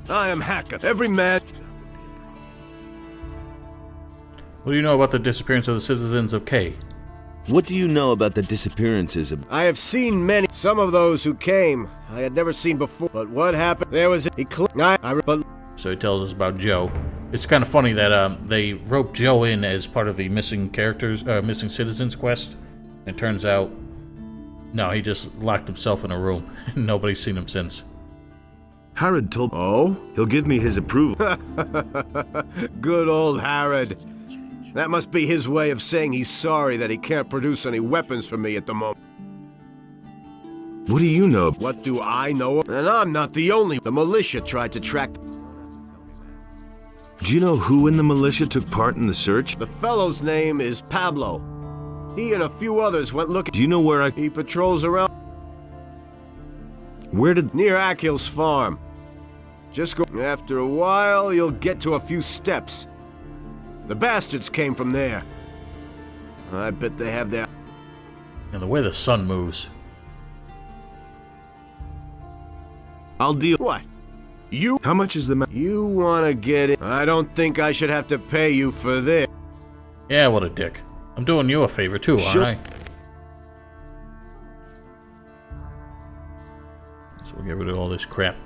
I am Hacker. Every man... What do you know about the disappearance of the citizens of K? What do you know about the disappearances of... I have seen many. Some of those who came I had never seen before. But what happened? There was So he tells us about Joe. It's kind of funny that they roped Joe in as part of the missing citizens quest. It turns out, no, he just locked himself in a room. Nobody's seen him since. Harrod told... Oh? He'll give me his approval. Good old Harrod. That must be his way of saying he's sorry that he can't produce any weapons for me at the moment. What do you know? What do I know? And I'm not the only. The militia tried to track... Do you know who in the militia took part in the search? The fellow's name is Pablo. He and a few others went looking... Do you know where He patrols around... Where did... Near Akil's farm. Just go... After a while, you'll get to a few steps. The bastards came from there. I bet they have their... And the way the sun moves. I'll deal... What? You... How much is the... You wanna get it? I don't think I should have to pay you for this. Yeah, what a dick. I'm doing you a favor too, aren't I? So we'll get rid of all this crap.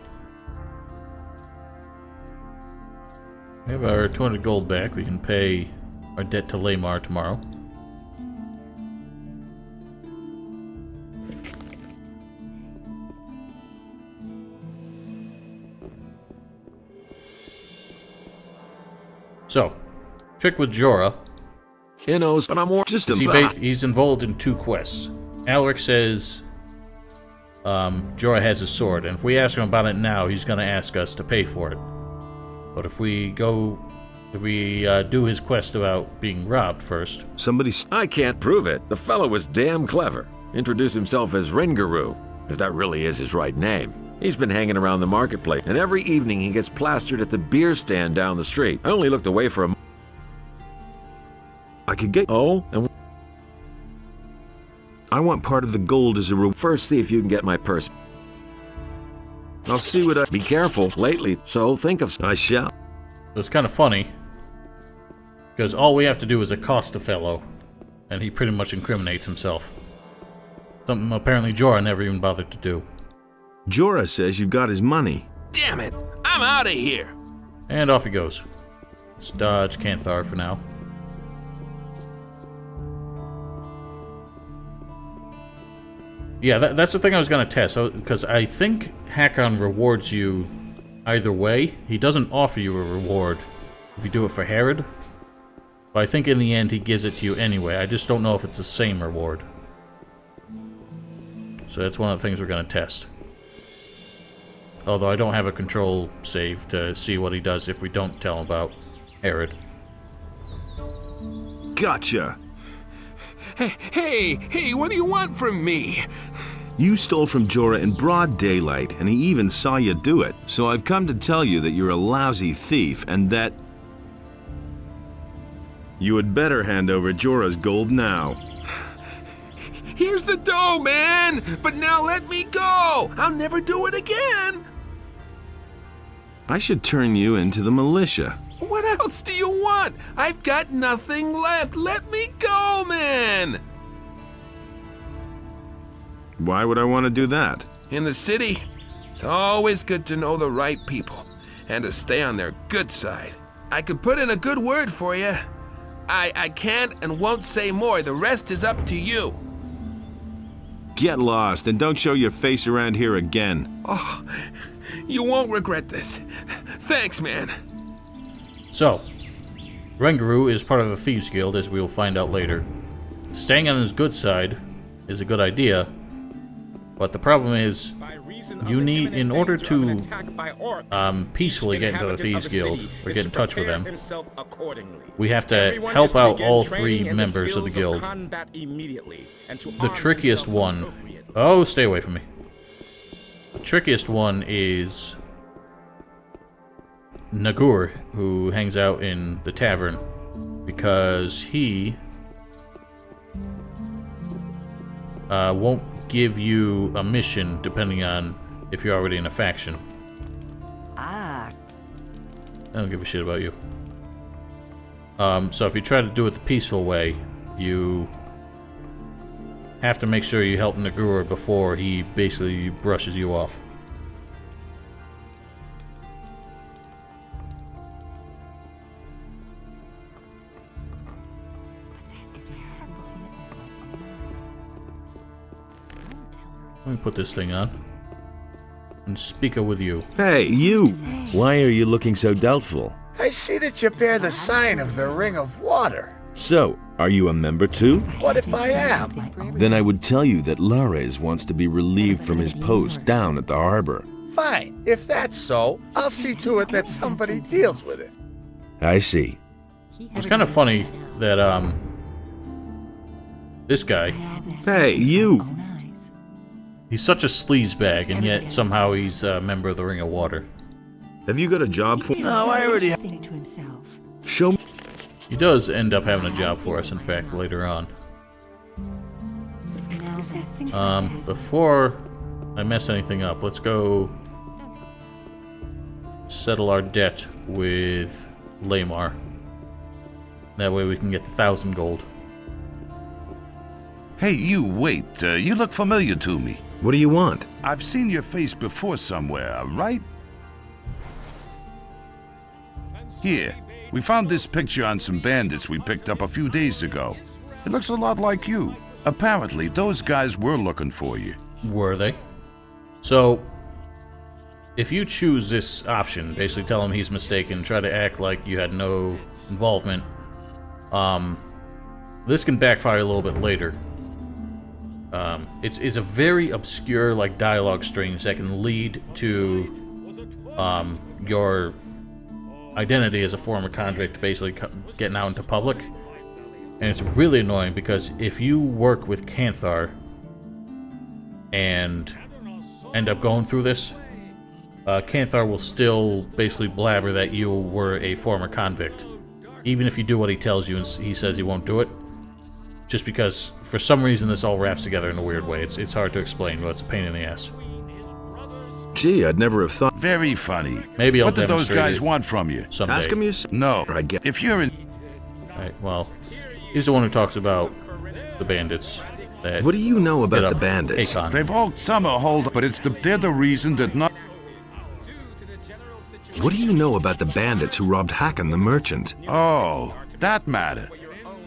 We have our 200 gold back. We can pay our debt to Lamar tomorrow. So, trick with Jorah. He knows, but I'm more just He's involved in 2 quests. Alaric says Jorah has his sword, and if we ask him about it now, he's going to ask us to pay for it. But if we do his quest about being robbed first... I can't prove it. The fellow was damn clever. Introduced himself as Ringaru, if that really is his right name. He's been hanging around the marketplace, and every evening he gets plastered at the beer stand down the street. I only looked away for him. I could get... Oh? And I want part of the gold as a reward. First, see if you can get my purse. I'll see what I... Be careful lately, so think of... I shall. It's kind of funny, because all we have to do is accost the fellow, and he pretty much incriminates himself. Something apparently Jorah never even bothered to do. Jorah says you've got his money. Damn it! I'm out of here! And off he goes. Let's dodge Canthar for now. Yeah, that's the thing I was going to test, because I think Hakon rewards you either way. He doesn't offer you a reward if you do it for Herod, but I think in the end he gives it to you anyway. I just don't know if it's the same reward. So that's one of the things we're going to test. Although I don't have a control save to see what he does if we don't tell him about Herod. Gotcha. Hey, what do you want from me? You stole from Jorah in broad daylight, and he even saw you do it. So I've come to tell you that you're a lousy thief, and that you had better hand over Jorah's gold now. Here's the dough, man! But now let me go! I'll never do it again! I should turn you into the militia. What else do you want? I've got nothing left. Let me go, man! Why would I want to do that? In the city, it's always good to know the right people and to stay on their good side. I could put in a good word for you. I can't and won't say more. The rest is up to you. Get lost and don't show your face around here again. Oh, you won't regret this. Thanks, man. So, Rengaru is part of the Thieves Guild, as we will find out later. Staying on his good side is a good idea, but the problem is, you need, in order to peacefully get into the Thieves Guild, or get in touch with them, we have to help out all 3 members of the guild. The trickiest one... Oh, stay away from me. The trickiest one is Nagur, who hangs out in the tavern, because he won't give you a mission depending on if you're already in a faction. I don't give a shit about you. So if you try to do it the peaceful way, you have to make sure you help Nagur before he basically brushes you off. Let me put this thing on and speak with you. Hey, you! Why are you looking so doubtful? I see that you bear the sign of the Ring of Water. So, are you a member too? What if I am? Then I would tell you that Lares wants to be relieved from his post down at the harbor. Fine. If that's so, I'll see to it that somebody deals with it. I see. It's kind of funny that, this guy... Hey, you! He's such a sleazebag, and yet somehow he's a member of the Ring of Water. Have you got a job for me? No, I already have. Show me. He does end up having a job for us, in fact, later on. Before I mess anything up, let's go settle our debt with Lamar. That way we can get the 1,000 gold. Hey, you, wait. You look familiar to me. What do you want? I've seen your face before somewhere, right? Here, we found this picture on some bandits we picked up a few days ago. It looks a lot like you. Apparently, those guys were looking for you. Were they? So, if you choose this option, basically tell him he's mistaken, try to act like you had no involvement, this can backfire a little bit later. It's a very obscure, like, dialogue strings that can lead to, your identity as a former convict basically getting out into public. And it's really annoying because if you work with Canthar and end up going through this, Canthar will still basically blabber that you were a former convict. Even if you do what he tells you and he says he won't do it. Just because, for some reason, this all wraps together in a weird way. It's hard to explain, but it's a pain in the ass. Gee, I'd never have thought. Very funny. Maybe I'll What did those demonstrate guys it want from you? someday. Ask him you. No. I get. If you're in... Alright, well, he's the one who talks about the bandits. That What do you know hit about up the bandits? Akon. They've all... Some are hold, but they're the reason that not... What do you know about the bandits who robbed Hakon the merchant? Oh, that matter.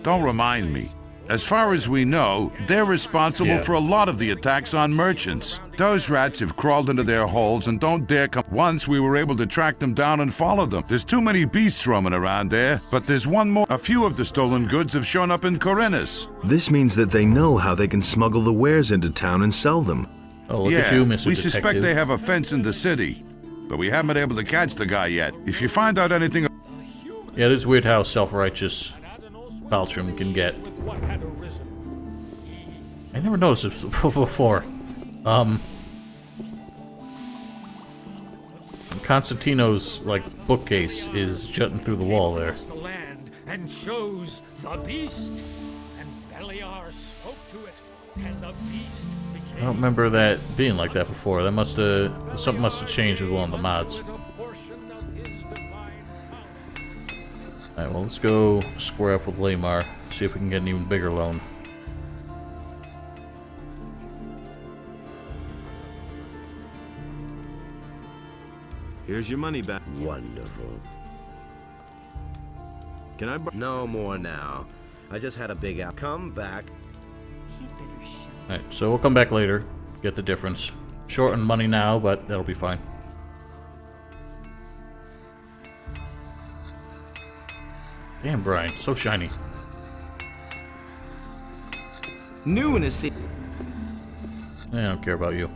Don't remind me. As far as we know, they're responsible for a lot of the attacks on merchants. Those rats have crawled into their holes and don't dare come. Once we were able to track them down and follow them. There's too many beasts roaming around there, but there's one more. A few of the stolen goods have shown up in Corinus. This means that they know how they can smuggle the wares into town and sell them. Oh, look at you, Mr. We Detective. suspect they have a fence in the city, but we haven't been able to catch the guy yet. If you find out anything... Yeah, it is weird how self-righteous Baltram can get. I never noticed this before. Constantino's like bookcase is jutting through the wall there. The land and chose the beast, and Beliar spoke to it, and the beast became. I don't remember that being like that before. That something must have changed with one of the mods. Alright, well, let's go square up with Lamar, see if we can get an even bigger loan. Here's your money back. Wonderful. Can I No more now. I just had a big out. Come back. Alright, so we'll come back later, get the difference. Short on money now, but that'll be fine. Damn, Brian, so shiny. New in the city. I don't care about you.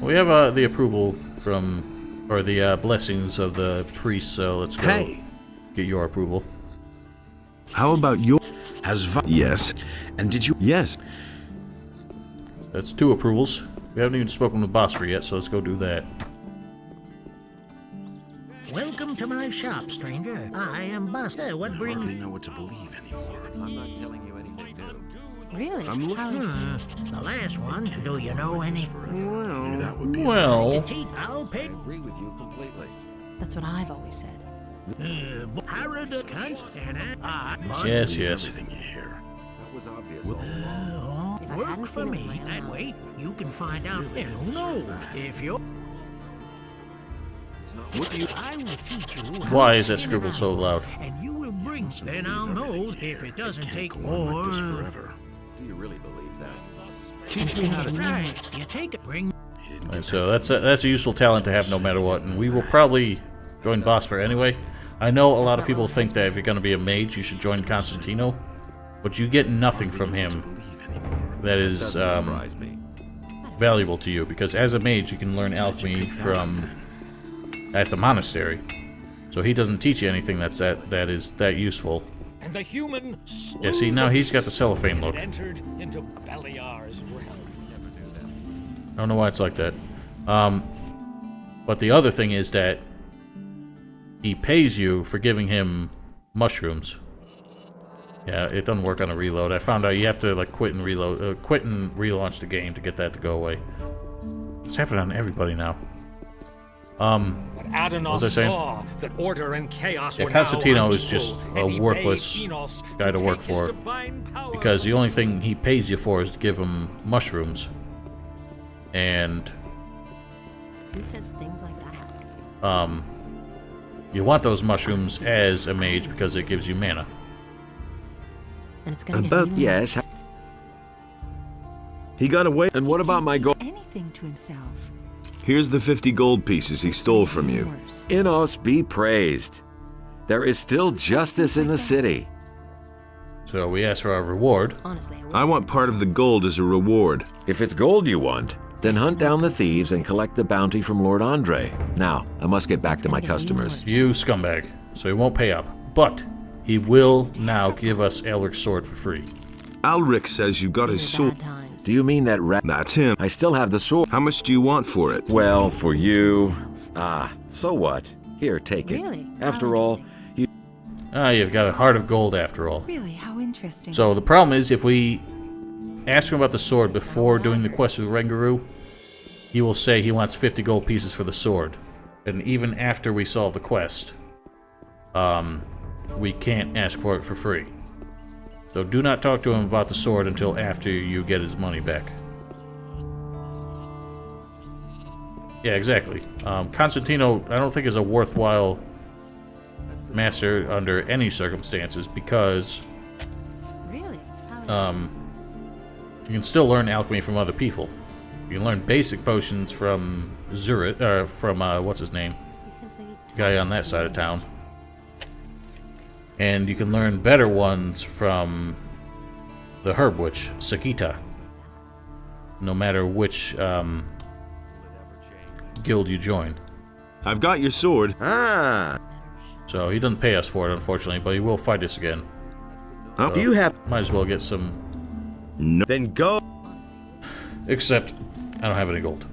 We have the approval from, or the blessings of the priests, so let's go get your approval. How about your... Yes. And did you... Yes. That's 2 approvals. We haven't even spoken with Bosper yet, so let's go do that. Welcome to my shop, stranger. I am Buster. What brings you? I don't know what to believe anymore. I'm not telling you anything new. Really? I'm looking. The last one. Do you know any? Maybe that would be Well. I'll pay. I agree with you completely. That's what I've always said. Yes, yes. That was obvious all along. If I Work hadn't for seen it me. with my own That way, eyes. you can find out. And who knows if you're. What do you... I will teach you. Why is that scribble so loud? And you will bring. Then I'll know if it doesn't take more. Like this forever. Do you really believe that? Teach me how to. Right. You take it. Bring. And so that's a useful talent to have no matter what, and we will probably join Bosper anyway. I know a lot of people think that if you're going to be a mage, you should join Constantino, but you get nothing from him that is valuable to you, because as a mage you can learn alchemy from at the monastery, so he doesn't teach you anything that is that useful. And the human Yeah, see, now he's got the cellophane look. entered into Beliar's realm. I don't know why it's like that. But the other thing is that he pays you for giving him mushrooms. Yeah, it doesn't work on a reload. I found out you have to like quit and relaunch the game to get that to go away. It's happening on everybody now. But Adonov what was I saying? saw that order and chaos were Constantino now is just unequal, a and he worthless bade Enos guy to work take his for, divine power. because the only thing he pays you for is to give him mushrooms. And Who says things like that? you want those mushrooms as a mage because it gives you mana. And it's gonna get even Yes. worse. He got away. And what about my gold? Anything to himself. Here's the 50 gold pieces he stole from you. Enos be praised. There is still justice in the city. So we ask for our reward. Honestly, I want part of the gold as a reward. If it's gold you want, then hunt down the thieves and collect the bounty from Lord Andre. Now, I must get back to my customers. You scumbag. So he won't pay up. But he will now give us Elric's sword for free. Alric says you got his sword. Do you mean that rat? That's him. I still have the sword. How much do you want for it? Well, for you... so what? Here, take it. Really? After all, you... You've got a heart of gold after all. Really, how interesting. So the problem is, if we ask him about the sword before doing the quest with Rengaru, he will say he wants 50 gold pieces for the sword. And even after we solve the quest, we can't ask for it for free. So do not talk to him about the sword until after you get his money back. Yeah, exactly. Constantino, I don't think is a worthwhile master under any circumstances, because Really? you can still learn alchemy from other people. You can learn basic potions from Zurit, or from what's his name? The guy on that side of town. And you can learn better ones from the herb witch, Sakita. No matter which guild you join. I've got your sword. Ah. So he doesn't pay us for it, unfortunately, but he will fight us again. Do you have... Might as well get some... No. Then go. Except, I don't have any gold.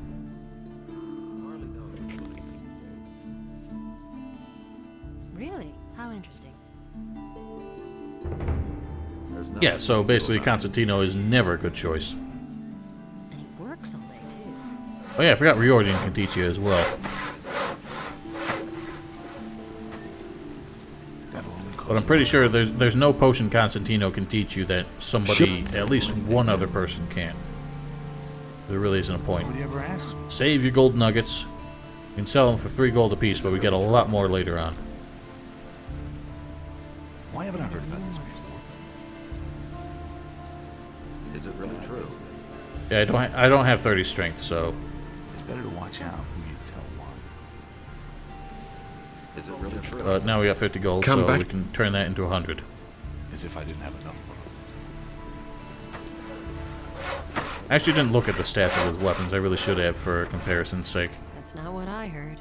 Really? How interesting. Yeah, so basically Constantino is never a good choice. And he works all day, too. Oh yeah, I forgot Riordan can teach you as well. But I'm pretty sure there's no potion Constantino can teach you that somebody, at least one other person can. There really isn't a point. Save your gold nuggets. You can sell them for 3 gold apiece, but we get a lot more later on. Why haven't I heard about this before? Is it really true? Yeah, I don't have 30 strength, so... It's better to watch out who you tell what. Is it really true? But now we got 50 gold, so we can turn that into 100. As if I didn't have enough. I actually didn't look at the stats of his weapons. I really should have for comparison's sake. That's not what I heard.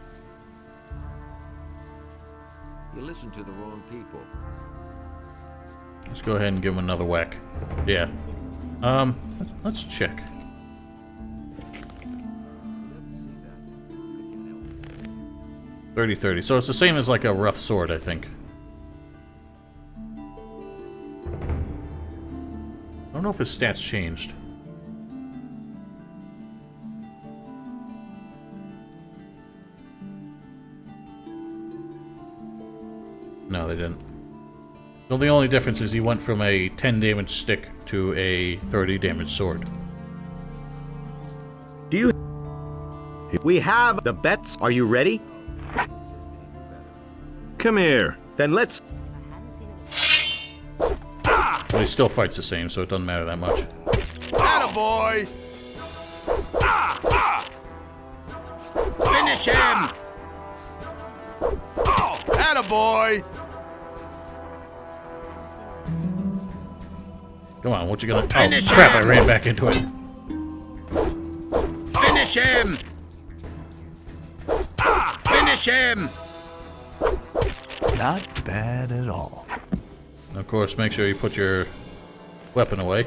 You listen to the wrong people. Let's go ahead and give him another whack. Yeah. Let's check. $30-30. So it's the same as like a rough sword, I think. I don't know if his stats changed. No, they didn't. So the only difference is he went from a 10 damage stick to a 30 damage sword. Do you... We have the bets. Are you ready? Come here. Then let's... But he still fights the same, so it doesn't matter that much. Attaboy! Finish him! Attaboy! Come on, what you gonna... Finish Oh, crap, him! I ran back into it. Finish him! Finish him! Not bad at all. Of course, make sure you put your weapon away.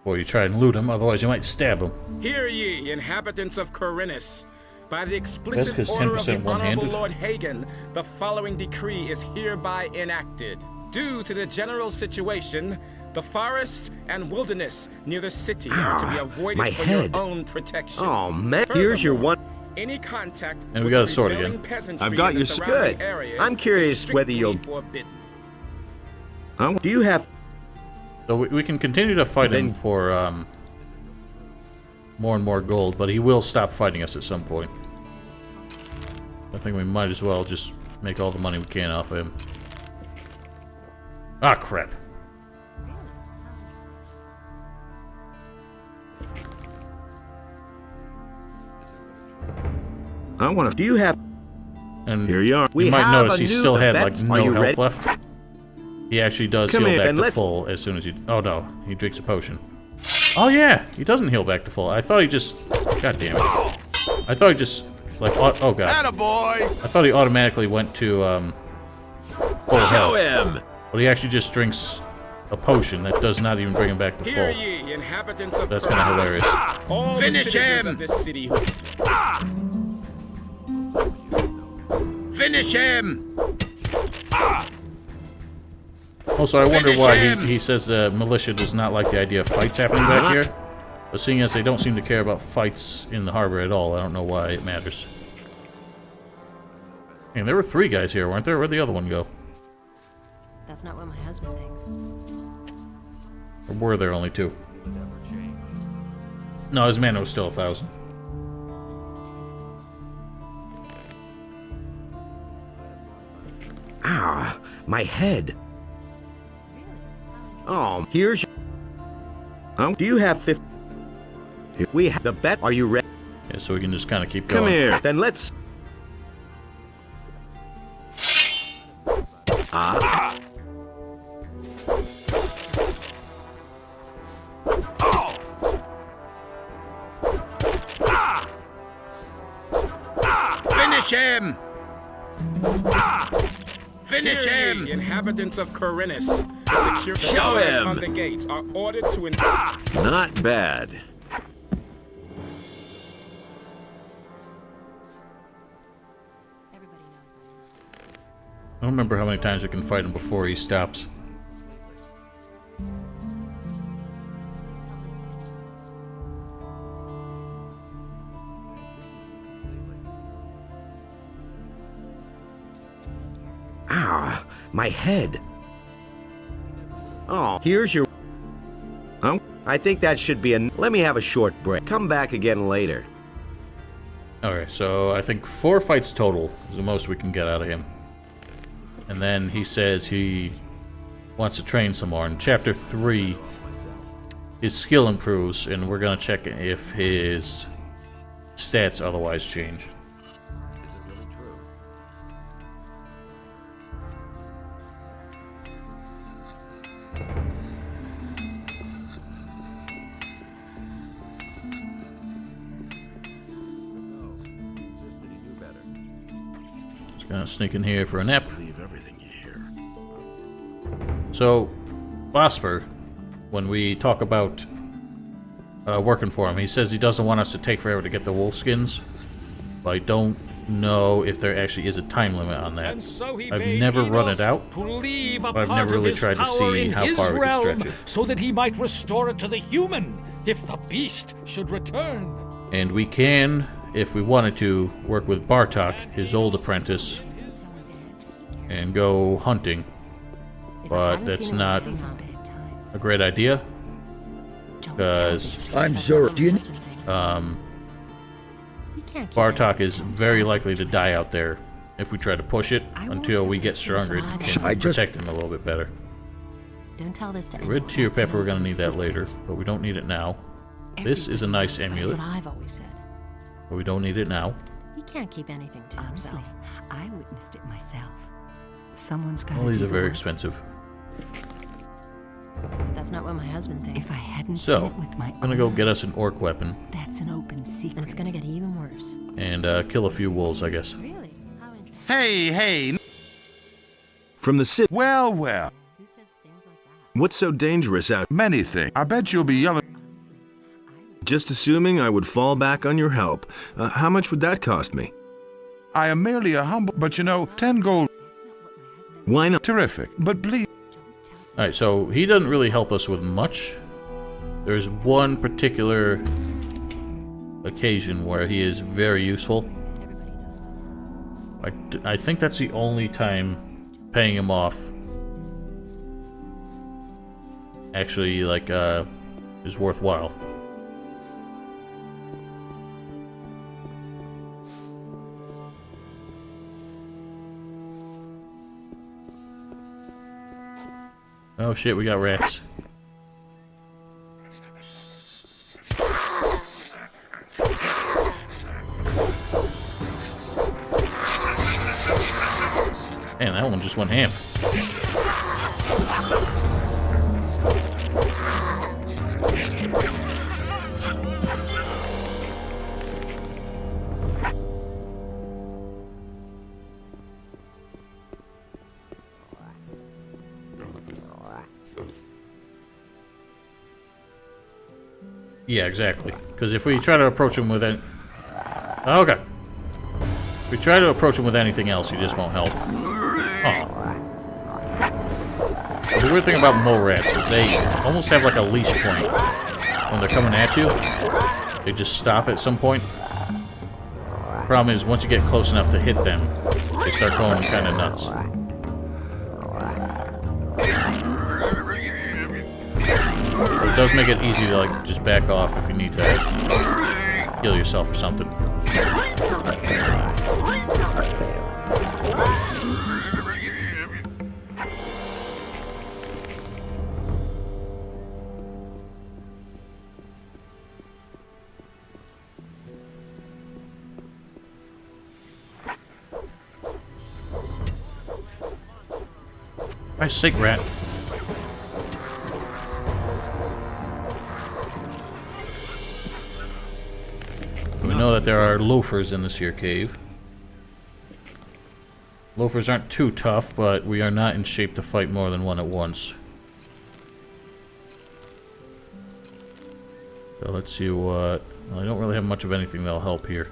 Or you try and loot him, otherwise you might stab him. Hear ye, inhabitants of Corinus. By the explicit 'cause order of the 10% Honorable one-handed. Lord Hagen, the following decree is hereby enacted. Due to the general situation, the forest and wilderness near the city are to be avoided my for head. your own protection. Oh, man. Here's your one... Any contact And we with got the a sword rebelling again. peasantry I've got in the your surrounding good. areas I'm curious is whether you'll... strictly forbidden. Do you have... So we can continue to fight him for more and more gold, but he will stop fighting us at some point. I think we might as well just make all the money we can off of him. Ah, crap. I want to... Do you have... And here you are. You might have notice a he new still had like bets. no Are you health ready? left. He actually does Come heal here, back then to let's- full as soon as you... Oh no, he drinks a potion. Oh yeah, he doesn't heal back to full. I thought he just... God damn it. I thought he just... Like, oh god. Attaboy! I thought he automatically went to, full Show health. him! But he actually just drinks a potion that does not even bring him back to Hear full. ye, inhabitants of That's kind of Corinus. hilarious. All Finish the citizens him! of this city who Finish him! Also, I wonder Finish why him! he says the militia does not like the idea of fights happening back here. But seeing as they don't seem to care about fights in the harbor at all, I don't know why it matters. And there were 3 guys here, weren't there? Where'd the other one go? That's not what my husband thinks. Or were there only 2? No, his man was still 1,000. Ah, my head. Oh, here's your... Do you have 50... We have the bet. Are you ready? Yeah, so we can just kind of keep going. Come here. Then let's... Ah. Finish him! Finish him! The inhabitants of Corinus, the security guards on the gates are ordered to... Not bad. I don't remember how many times we can fight him before he stops. Ah, my head. Oh, here's your... Oh, I think that should be a... Let me have a short break. Come back again later. Alright, so I think 4 fights total is the most we can get out of him. And then he says he wants to train some more. In Chapter 3, his skill improves, and we're going to check if his stats otherwise change. Just gonna sneak in here for a nap. So, Vosper, when we talk about working for him, he says he doesn't want us to take forever to get the wolf skins. But I don't know if there actually is a time limit on that. So I've never run it out, but I've never really tried to see how far we can stretch it. So that he might restore it to the human if the beast should return. And we can, if we wanted to, work with Bartok, his old apprentice, and go hunting. But that's not a great idea, because I'm sorry. Bartok is very likely to die out there if we try to push it until we get stronger and can protect him a little bit better. Don't tell this to Red tear pepper, we're going to need that later, but we don't need it now. This is a nice amulet, That's what I've always said. but we don't need it now. He can't keep anything to himself. I witnessed it myself. Someone's got All these are very expensive. That's not what my husband thinks. If I hadn't So, seen it with my I'm gonna go get us an orc weapon That's an open secret. And it's gonna get even worse. and kill a few wolves, I guess. Really? How interesting. Hey! From the city. Well. Who says things like that? What's so dangerous out? Many things. I bet you'll be yelling. Just assuming I would fall back on your help. How much would that cost me? I am merely a humble, but 10 gold. Why not? Terrific, but please. Alright, so he doesn't really help us with much. There's one particular occasion where he is very useful. I think that's the only time paying him off actually, is worthwhile. Oh shit, we got rats. Man, that one just went ham. Yeah, exactly. Because if we try to approach him with it... Okay. If we try to approach him with anything else, he just won't help. Oh. The weird thing about mole rats is they almost have like a leash point. When they're coming at you, they just stop at some point. Problem is, once you get close enough to hit them, they start going kind of nuts. But it does make it easy to just back off if you need to heal yourself or something. Nice sick rat. We know that there are loafers in this here cave. Loafers aren't too tough, but we are not in shape to fight more than one at once. So let's see what... Well, I don't really have much of anything that'll help here.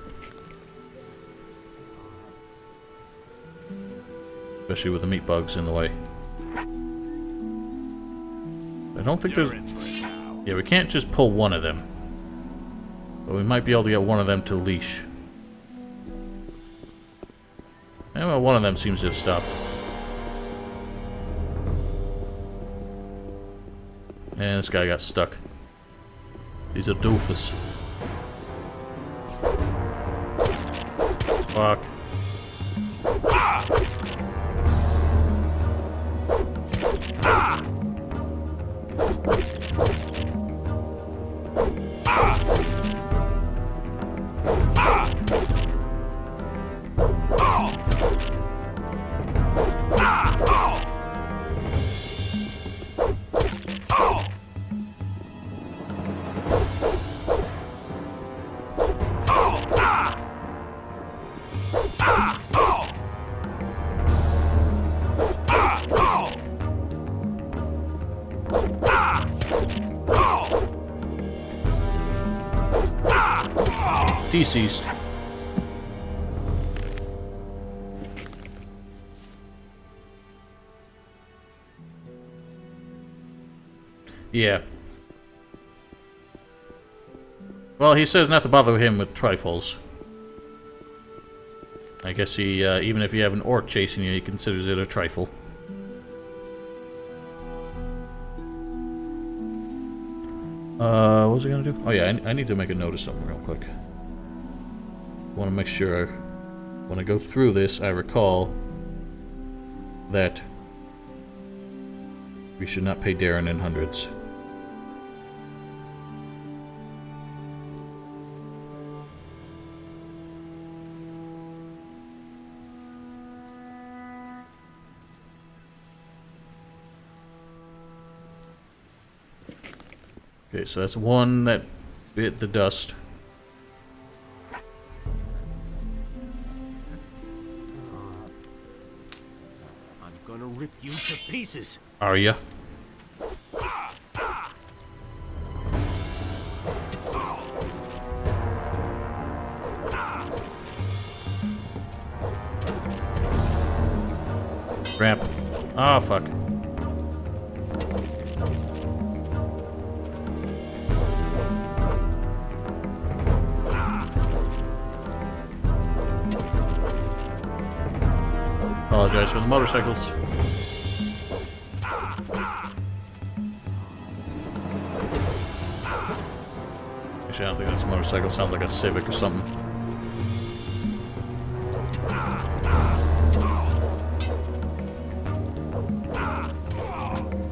Especially with the meat bugs in the way. I don't think there's... Yeah, we can't just pull one of them. But we might be able to get one of them to leash. And well, one of them seems to have stopped. And this guy got stuck. He's a doofus. Fuck. Deceased. Yeah. Well, he says not to bother him with trifles. I guess he, even if you have an orc chasing you, he considers it a trifle. What was I gonna do? Oh yeah, I need to make a note of something real quick. I want to make sure when I go through this, I recall that we should not pay Darren in hundreds. Okay, so that's one that bit the dust. I'm gonna rip you to pieces. Are ya? Ramp. Oh, fuck. Apologize for the motorcycles. Actually, I don't think that's a motorcycle. It sounds like a Civic or something.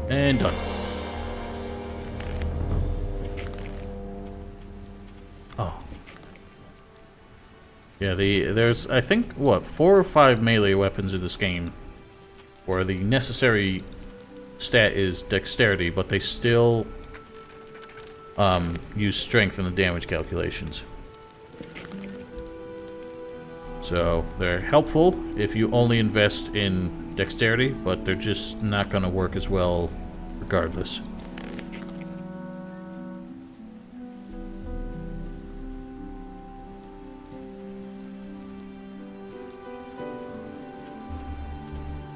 And done. Oh. Yeah, there's, I think, what, 4 or 5 melee weapons in this game where the necessary stat is dexterity, but they still use strength in the damage calculations. So they're helpful if you only invest in dexterity, but they're just not going to work as well regardless.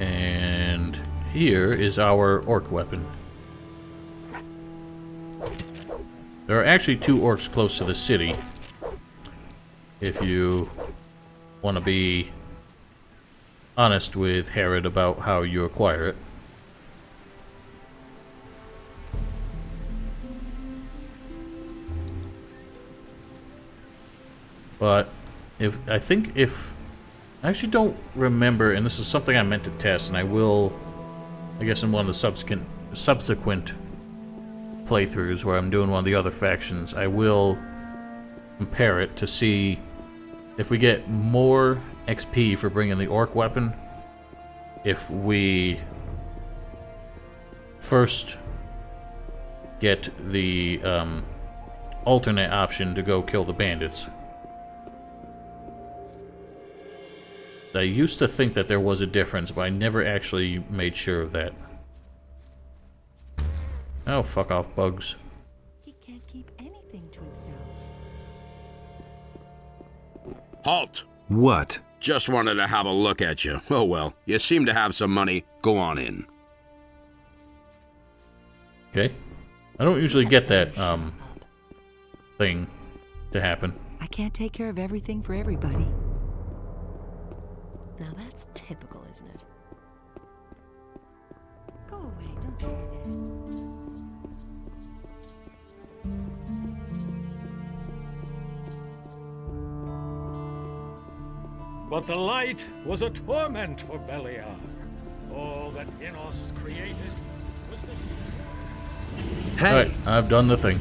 And here is our orc weapon. There are actually 2 orcs close to the city, if you want to be honest with Herod about how you acquire it. But I actually don't remember, and this is something I meant to test, and I will, I guess in one of the subsequent playthroughs where I'm doing one of the other factions, I will compare it to see if we get more XP for bringing the orc weapon if we first get the alternate option to go kill the bandits. I used to think that there was a difference, but I never actually made sure of that. Oh, fuck off, bugs. He can't keep anything to himself. Halt! What? Just wanted to have a look at you. Oh well, you seem to have some money. Go on in. Okay. I don't usually get that, thing to happen. I can't take care of everything for everybody. Now that's typical, isn't it? Go away, don't tell me that. But the light was a torment for Beliar. All that Innos created was the... Hey! Alright, I've done the thing.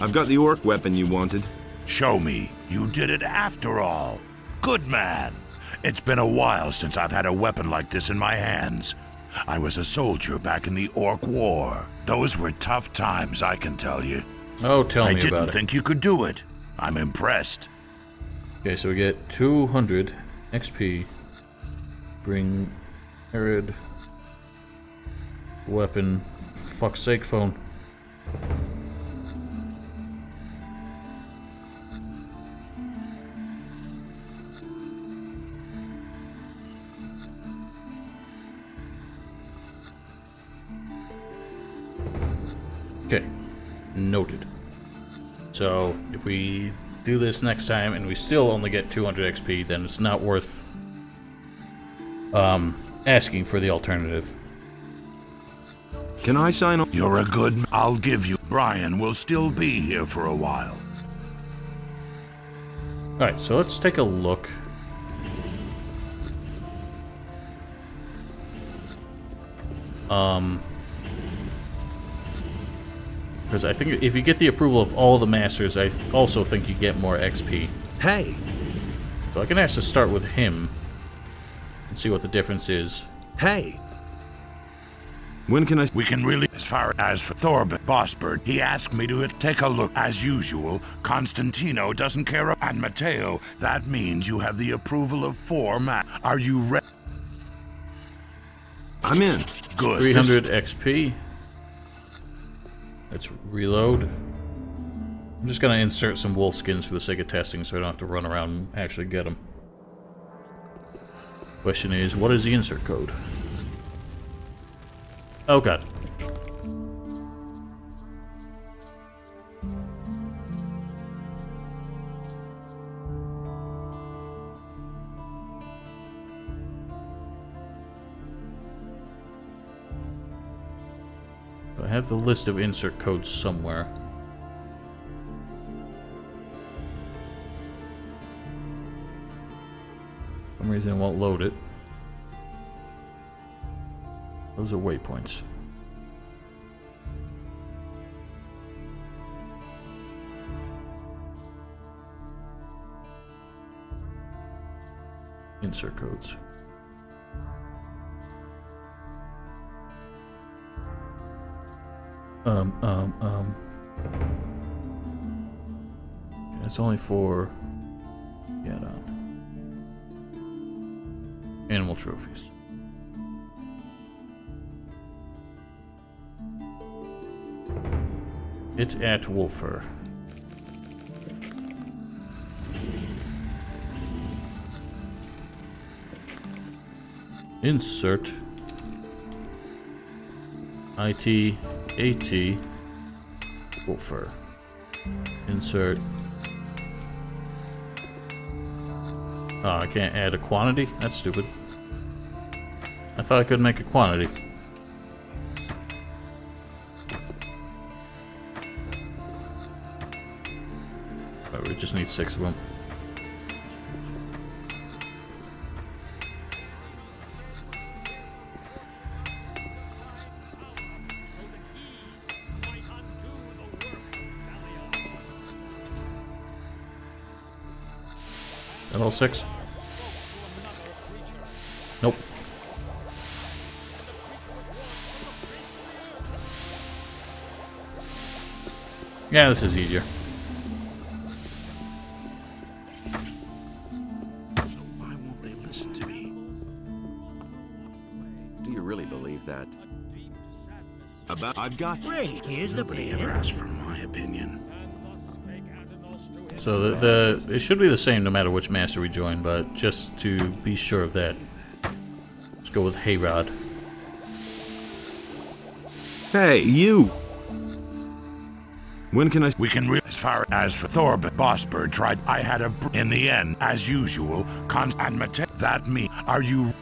I've got the orc weapon you wanted. Show me. You did it after all. Good man. It's been a while since I've had a weapon like this in my hands. I was a soldier back in the Orc War. Those were tough times, I can tell you. Oh, tell me about it. I didn't think you could do it. I'm impressed. Okay, so we get 200 XP. Bring Arid weapon. For fuck's sake, phone. Okay, noted. So, if we do this next time and we still only get 200 XP, then it's not worth asking for the alternative. Can I sign up? You're a good... I'll give you... Brian will still be here for a while. Alright, so let's take a look. Because I think if you get the approval of all the masters, I also think you get more XP. Hey! So I can actually start with him and see what the difference is. Hey! When can I... We can really... As far as for Thorben Bossbird, he asked me to take a look. As usual, Constantino doesn't care... And Matteo, that means you have the approval of 4 men. Are you ready? I'm in. Good. 300 XP. Let's reload. I'm just gonna insert some wolf skins for the sake of testing so I don't have to run around and actually get them. Question is, what is the insert code? Oh god. I have the list of insert codes somewhere. For some reason it won't load it. Those are waypoints. Insert codes. It's only for add-on. Animal trophies. It's at Wolfer. Insert IT AT Wolfer. Insert. Oh, I can't add a quantity? That's stupid. I thought I could make a quantity. But we just need 6 of them. That all 6? Nope. Yeah, this is easier. So why won't they I've got. Great, here's the Nobody ever asked for my opinion. So it should be the same no matter which master we join, but just to be sure of that, let's go with Hayrod. Hey, you! When can I... We can as far as for Thorb, Bossbird tried. I had in the end, as usual, and that me. Are you...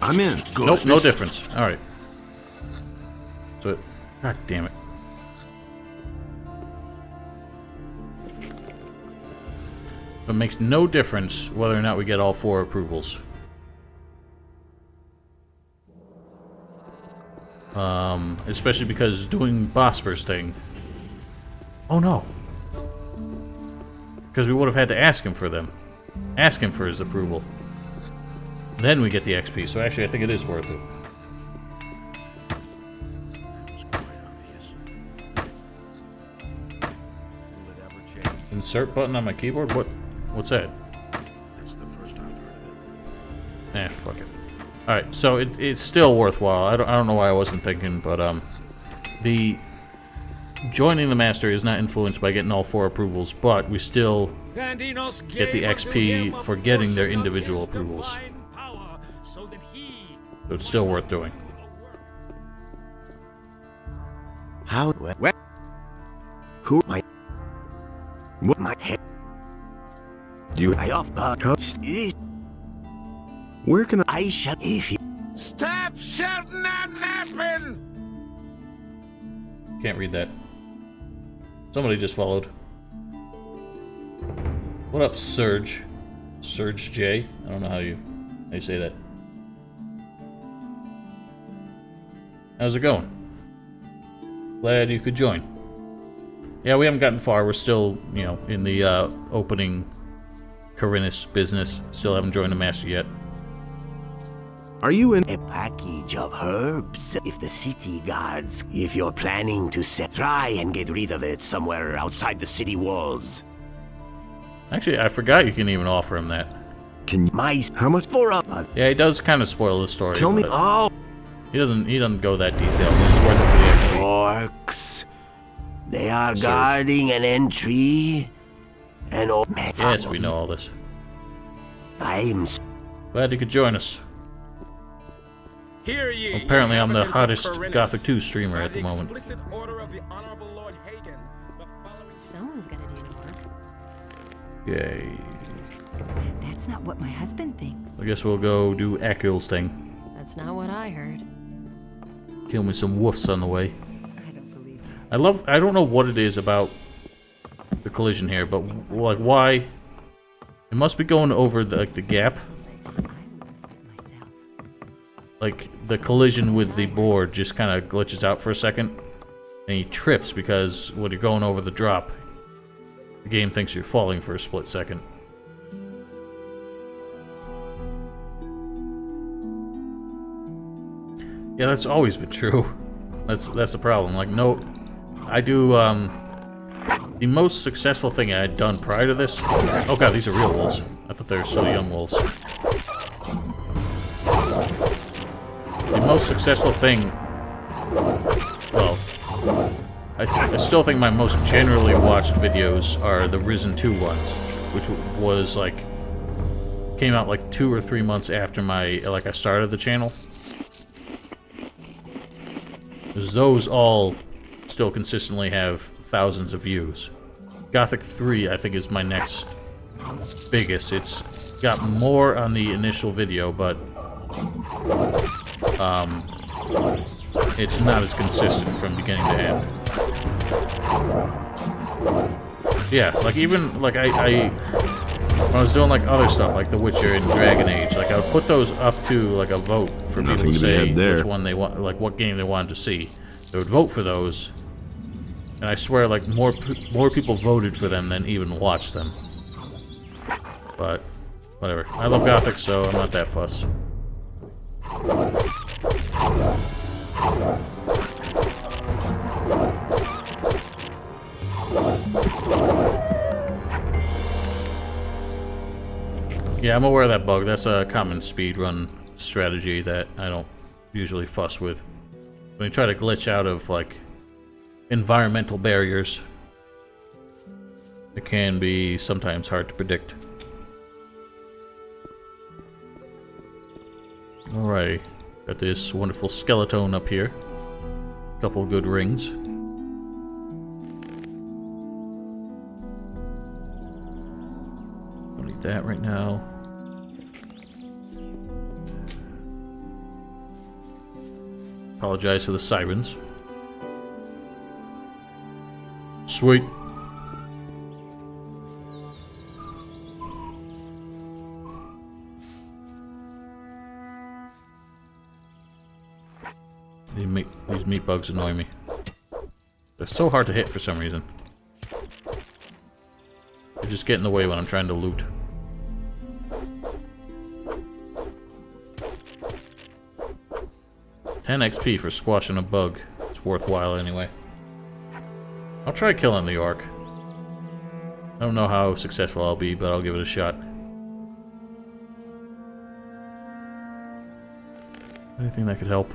I'm in. Good. Nope, no difference. Alright. So, god damn it. It makes no difference whether or not we get all 4 approvals. Especially because doing Bossber's thing. Oh no. Because we would have had to ask him for them. Ask him for his approval. Then we get the XP, so actually I think it is worth it. Insert button on my keyboard? What's that? That's the first I've heard of it. Fuck it. Alright, so it's still worthwhile. I don't know why I wasn't thinking, but the joining the master is not influenced by getting all 4 approvals, but we still get the XP for getting their individual approvals. So it's still worth doing. How? Where? Who? My? What? My head? You? I off is. Where can I shut if you? Stop shouting and napping! Can't read that. Somebody just followed. What up, Surge? Surge J? I don't know how you say that. How's it going? Glad you could join. Yeah, we haven't gotten far. We're still, you know, in the opening Corinus business. Still haven't joined the master yet. Are you in a package of herbs? If the city guards, if you're planning to try and get rid of it somewhere outside the city walls. Actually, I forgot you can even offer him that. Can you? How much for a? Yeah, he does kind of spoil the story. Tell me. Oh. He doesn't go that detailed. It's worth it for the XP. Orcs. They are guarding an entry. And yes, we know all this. I'm glad you could join us. Hear ye, apparently, I'm the hottest Gothic 2 streamer at the moment. Someone's gonna do the work. Yay. That's not what my husband thinks. I guess we'll go do Akil's thing. That's not what I heard. Kill me some woofs on the way. I don't know what it is about the collision here, but like why? It must be going over the gap. Like the collision with the board just kind of glitches out for a second, and he trips because when you're going over the drop, the game thinks you're falling for a split second. Yeah, that's always been true. That's the problem. Like, no, I do, the most successful thing I had done prior to this... Oh god, these are real wolves. I thought they were so young wolves. The most successful thing... Well, I still think my most generally watched videos are the Risen 2 ones, which was, like, came out, like, 2 or 3 months after I started the channel. Because those all still consistently have thousands of views. Gothic 3, I think, is my next biggest. It's got more on the initial video, but it's not as consistent from beginning to end. Yeah, like even like I when I was doing like other stuff like The Witcher and Dragon Age, like I would put those up to like a vote for people to say which one they want, like what game they wanted to see. They would vote for those, and I swear like more people voted for them than even watched them. But whatever. I love Gothic, so I'm not that fussed. Yeah, I'm aware of that bug. That's a common speedrun strategy that I don't usually fuss with. when you try to glitch out of, like, environmental barriers, it can be sometimes hard to predict. Alright, got this wonderful skeleton up here. Couple good rings. Don't need that right now. Apologize for the sirens. Sweet. These meat bugs annoy me. They're so hard to hit for some reason. They just get in the way when I'm trying to loot. 10 XP for squashing a bug. It's worthwhile anyway. I'll try killing the orc. I don't know how successful I'll be, but I'll give it a shot. Anything that could help?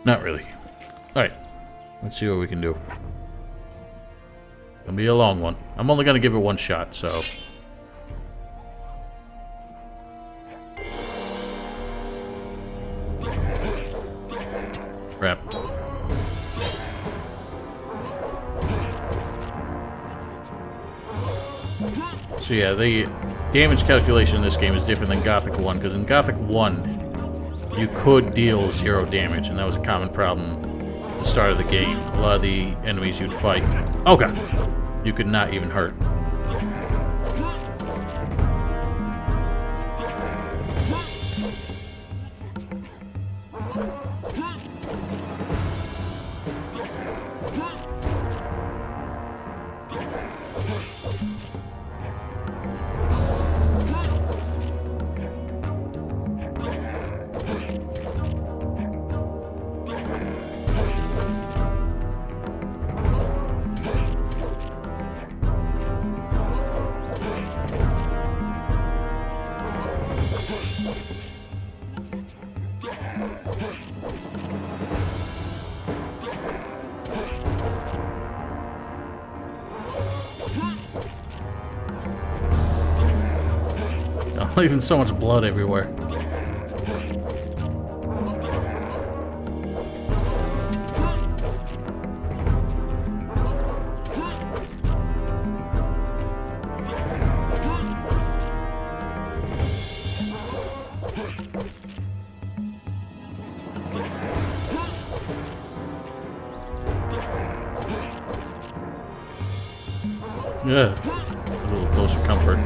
Not really. Alright. Let's see what we can do. Gonna be a long one. I'm only gonna give it one shot, so... Crap. So yeah, the damage calculation in this game is different than Gothic 1, because in Gothic 1, you could deal 0 damage, and that was a common problem at the start of the game. A lot of the enemies you'd fight... Oh god! You could not even hurt. Leaving so much blood everywhere. Yeah, a little closer comfort.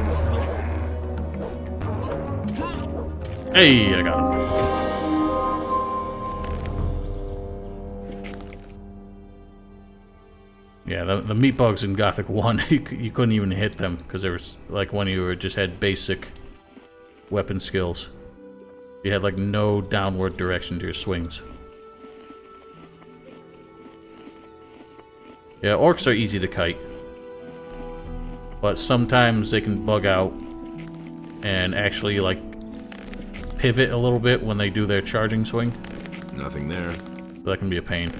Hey, I got him. Yeah, the meat bugs in Gothic 1, you couldn't even hit them, because there was, like, when you just had basic weapon skills. You had, like, no downward direction to your swings. Yeah, orcs are easy to kite. But sometimes they can bug out and actually, like, pivot a little bit when they do their charging swing. Nothing there. That can be a pain.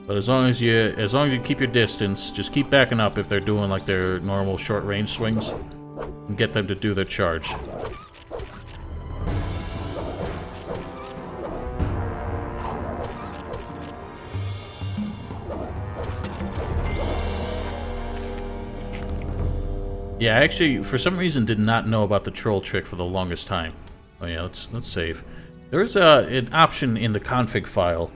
But as long as you keep your distance, just keep backing up if they're doing like their normal short range swings, and get them to do their charge. Yeah, I actually, for some reason, did not know about the troll trick for the longest time. Oh yeah, let's save. There is an option in the config file,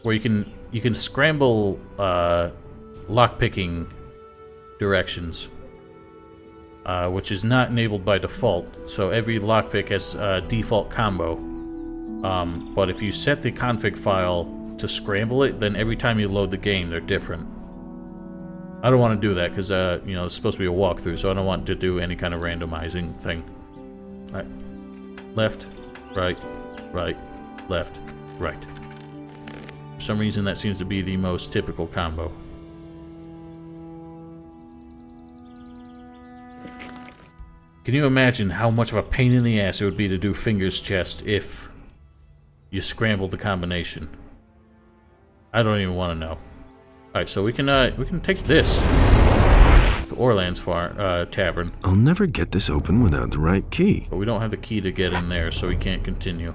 where you can scramble lockpicking directions, which is not enabled by default. So every lockpick has a default combo. But if you set the config file to scramble it, then every time you load the game, they're different. I don't want to do that because, you know, it's supposed to be a walkthrough, so I don't want to do any kind of randomizing thing. Alright. Left, right, right, left, right. For some reason, that seems to be the most typical combo. Can you imagine how much of a pain in the ass it would be to do Finger's chest if you scrambled the combination? I don't even want to know. Alright, so we can take this to Orland's tavern. I'll never get this open without the right key. But we don't have the key to get in there, so we can't continue.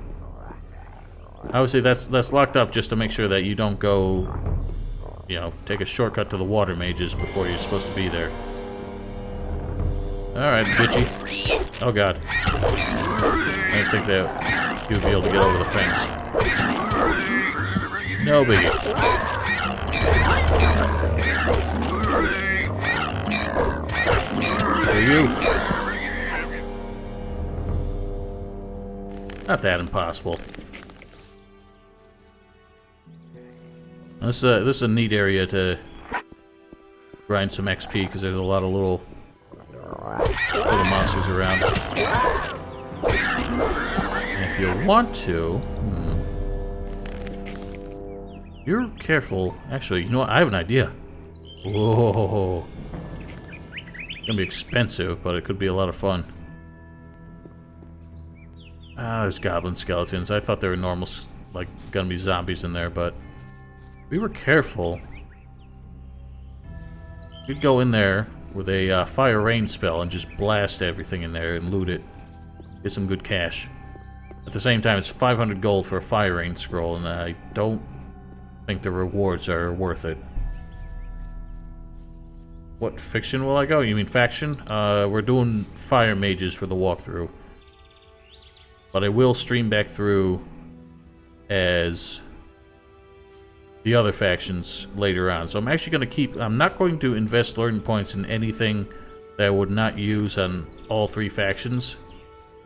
Obviously, that's locked up just to make sure that you don't go, you know, take a shortcut to the water mages before you're supposed to be there. Alright, bitchy. Oh god. I didn't think that he would be able to get over the fence. No biggie. For you. Not that impossible. This is a neat area to grind some XP because there's a lot of little monsters around. And if you want to, you're careful. Actually, you know what? I have an idea. Whoa. It's gonna be expensive, but it could be a lot of fun. Ah, there's goblin skeletons. I thought they were normal, like, gonna be zombies in there, but if we were careful, we'd go in there with a fire rain spell and just blast everything in there and loot it. Get some good cash. At the same time, it's 500 gold for a fire rain scroll, and I don't think the rewards are worth it. What fiction will I go? You mean faction? We're doing fire mages for the walkthrough. But I will stream back through as the other factions later on. So I'm actually going to I'm not going to invest learning points in anything that I would not use on all three factions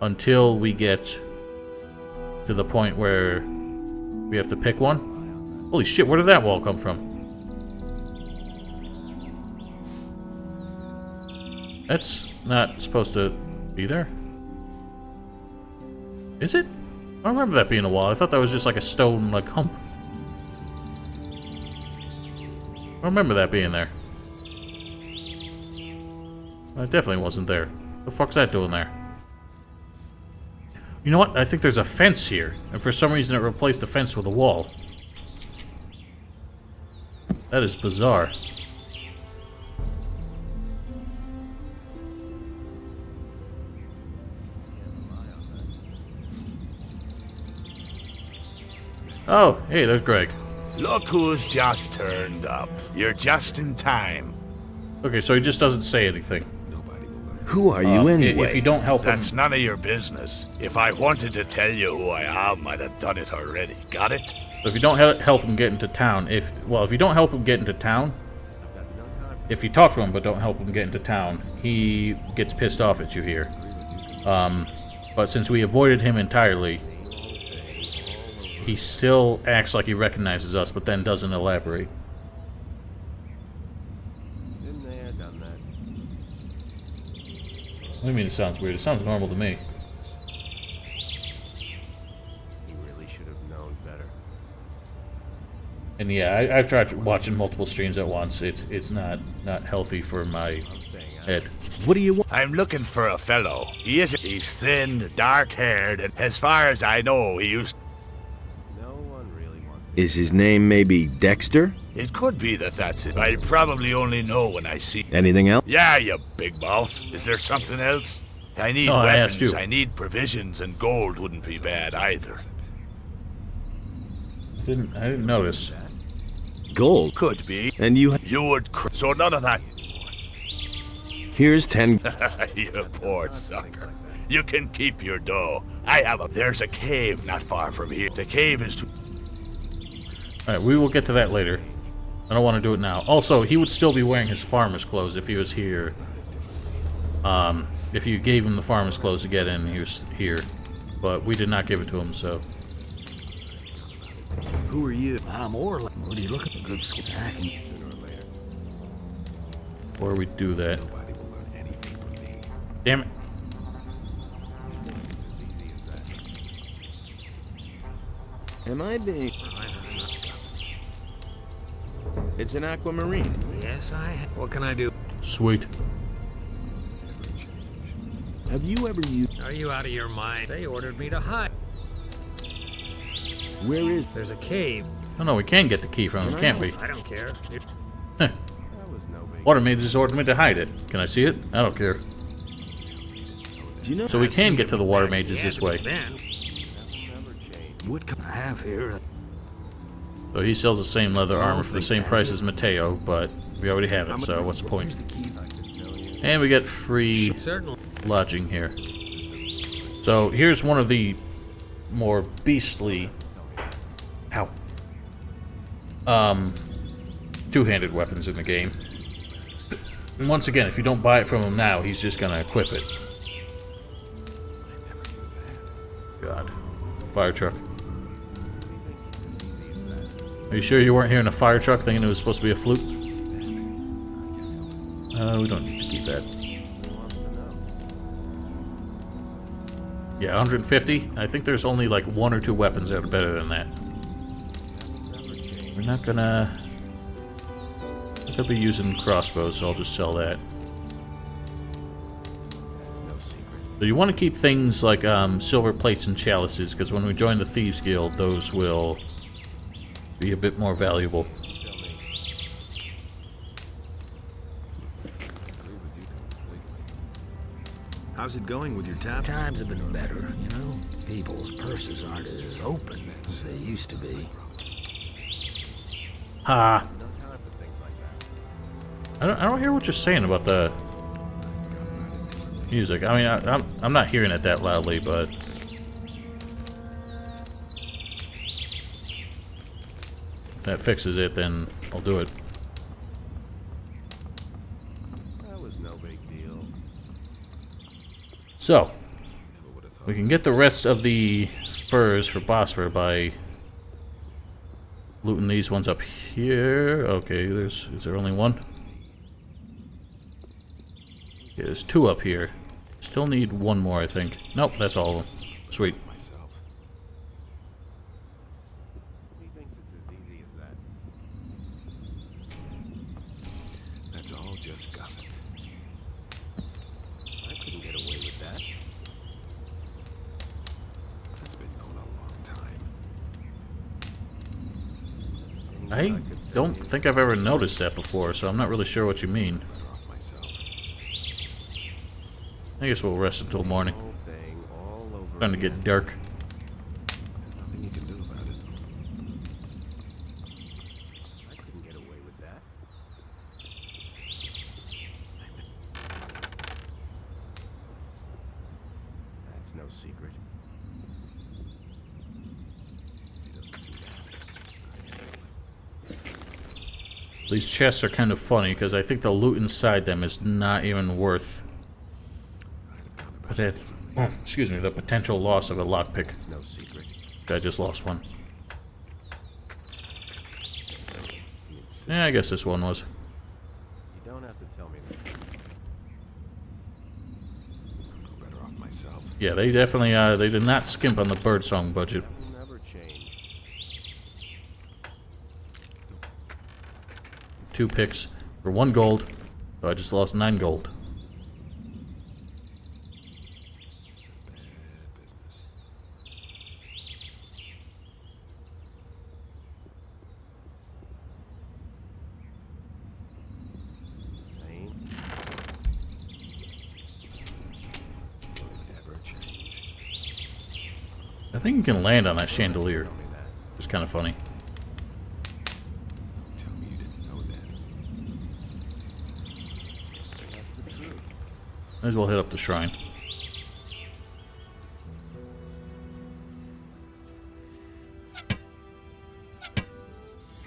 until we get to the point where we have to pick one. Holy shit, where did that wall come from? That's not supposed to be there. Is it? I don't remember that being a wall. I thought that was just like a stone, like, hump. I don't remember that being there. It definitely wasn't there. The fuck's that doing there? You know what? I think there's a fence here, and for some reason it replaced the fence with a wall. That is bizarre. Oh, hey, there's Greg. Look who's just turned up. You're just in time. Okay, so he just doesn't say anything. Who are you anyway? If you don't help That's him... none of your business. If I wanted to tell you who I am, I'd have done it already. Got it? So if you don't help him get into town, if you don't help him get into town, if you talk to him but don't help him get into town, he gets pissed off at you here. But since we avoided him entirely, he still acts like he recognizes us, but then doesn't elaborate. Been there, done that. What do you mean it sounds weird? It sounds normal to me. He really should have known better. And yeah, I've tried watching multiple streams at once. It's not healthy for my head. What do you want? I'm looking for a fellow. He's thin, dark-haired, and as far as I know, he used... Is his name maybe Dexter? It could be that's it. I probably only know when I see... Anything else? Yeah, you big mouth. Is there something else? I need I asked weapons, you. I need provisions, and gold wouldn't be bad either. I didn't notice. Gold? Could be. And you would... So none of that. Here's 10... You poor sucker. You can keep your dough. There's a cave not far from here. The cave is too... Alright, we will get to that later. I don't want to do it now. Also, he would still be wearing his farmer's clothes if he was here. If you gave him the farmer's clothes to get in, he was here. But we did not give it to him, so... Who are you? I'm Orland. What are you looking for? Good school. Before we do that... Damn it. Am I being... It's an aquamarine. Yes, what can I do? Sweet. Have you ever used... Are you out of your mind? They ordered me to hide. Where is... There's a cave. Oh no, we can get the key from him, can't we? I don't care. Water mages ordered me to hide it. Can I see it? I don't care. So we can get to the water mages this way. What can I have here? So he sells the same leather armor for the same price as Mateo, but we already have it, so what's the point? And we get free lodging here. So here's one of the more beastly... two-handed weapons in the game. And once again, if you don't buy it from him now, he's just gonna equip it. God. Fire truck. Are you sure you weren't hearing a fire truck thinking it was supposed to be a flute? We don't need to keep that. Yeah, 150. I think there's only like 1 or 2 weapons that are better than that. We're not gonna... I could be using crossbows, so I'll just sell that. So you want to keep things like silver plates and chalices, because when we join the Thieves Guild, those will be a bit more valuable. How's it going with your tap? Times have been better, you know? People's purses aren't as open as they used to be. Ha! I don't hear what you're saying about the music. I mean, I'm not hearing it that loudly, but if that fixes it, then I'll do it. That was no big deal. So, we can get the rest of the furs for Bosphor by looting these ones up here. Okay, is there only one? Yeah, there's 2 up here. Still need 1 more, I think. Nope, that's all of them. Sweet. That's all just gossip. I couldn't get away with that. That's been known a long time. I don't think I've ever noticed that before, so I'm not really sure what you mean. I guess we'll rest until morning. Starting to get dark. Nothing you can do about it. I couldn't get away with that. That's no secret. He doesn't see that. These chests are kind of funny because I think the loot inside them is not even worth excuse me, the potential loss of a lockpick. No secret. I just lost one. Yeah, I guess this one was. You don't have to tell me that. I'm no better off myself. Yeah, they definitely they did not skimp on the birdsong budget. Never change. 2 picks for 1 gold. So I just lost 9 gold. I think you can land on that chandelier. It's kind of funny. Tell me you didn't know that. That's the truth. Might as well hit up the shrine.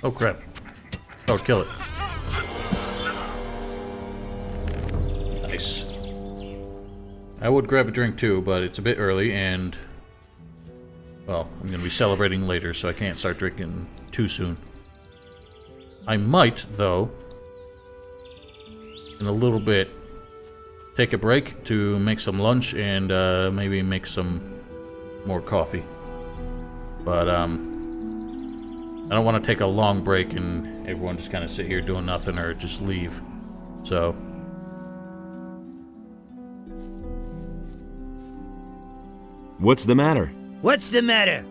Oh crap. Oh, kill it. Nice. I would grab a drink too, but it's a bit early and... well, I'm going to be celebrating later, so I can't start drinking too soon. I might, though, in a little bit, take a break to make some lunch and maybe make some more coffee. But I don't want to take a long break and everyone just kind of sit here doing nothing or just leave. So What's the matter? What's the matter?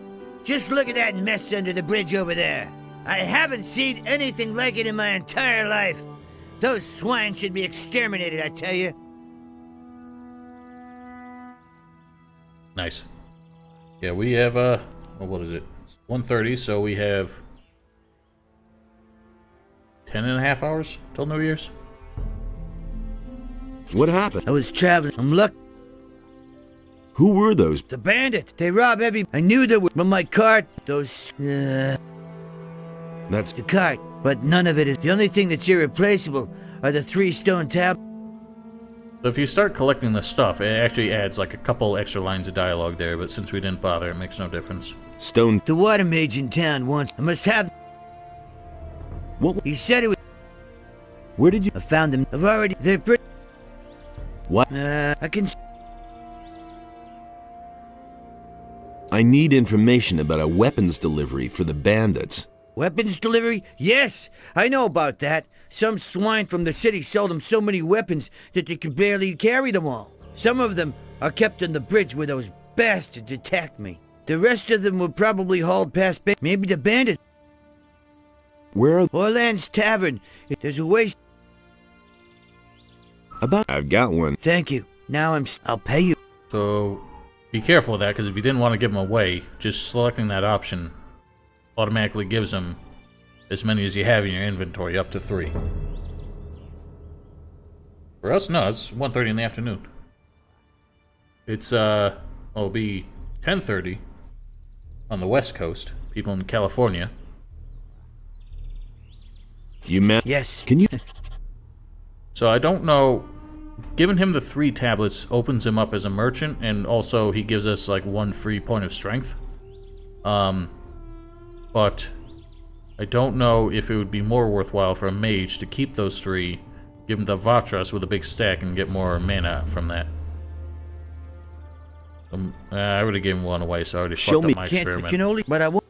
Just look at that mess under the bridge over there. I haven't seen anything like it in my entire life. Those swine should be exterminated, I tell you. Nice. Yeah, we have, well, what is it? It's 1:30, so we have 10.5 hours till New Year's. What happened? I was traveling. I'm lucky. Who were those? The bandits. They rob every... I knew they were... But my cart... Those... That's... The cart. But none of it is... The only thing that's irreplaceable are the 3 stone tablets. So if you start collecting the stuff, it actually adds like a couple extra lines of dialogue there, but since we didn't bother, it makes no difference. Stone... The water mage in town once... I must have... What? He said it was... Where did you... I found them. I've already... They're pretty... What? I can... I need information about a weapons delivery for the bandits. Weapons delivery? Yes, I know about that. Some swine from the city sold them so many weapons that they could barely carry them all. Some of them are kept on the bridge where those bastards attacked me. The rest of them were probably hauled past... Maybe the bandits... Where are... Orland's Tavern. There's a waste... I've got one. Thank you. Now I'll pay you. So... Be careful with that, because if you didn't want to give them away, just selecting that option automatically gives them as many as you have in your inventory, up to 3. For us, no, it's 1:30 in the afternoon. It's, it'll be 10:30 on the West Coast, people in California. You met? Yes. Can you... So I don't know... Giving him the 3 tablets opens him up as a merchant, and also he gives us like 1 free point of strength. But I don't know if it would be more worthwhile for a mage to keep those 3, give him the Vatras with a big stack, and get more mana from that. I would have given 1 away, so I already fucked up my experiment. Can only, but I won't.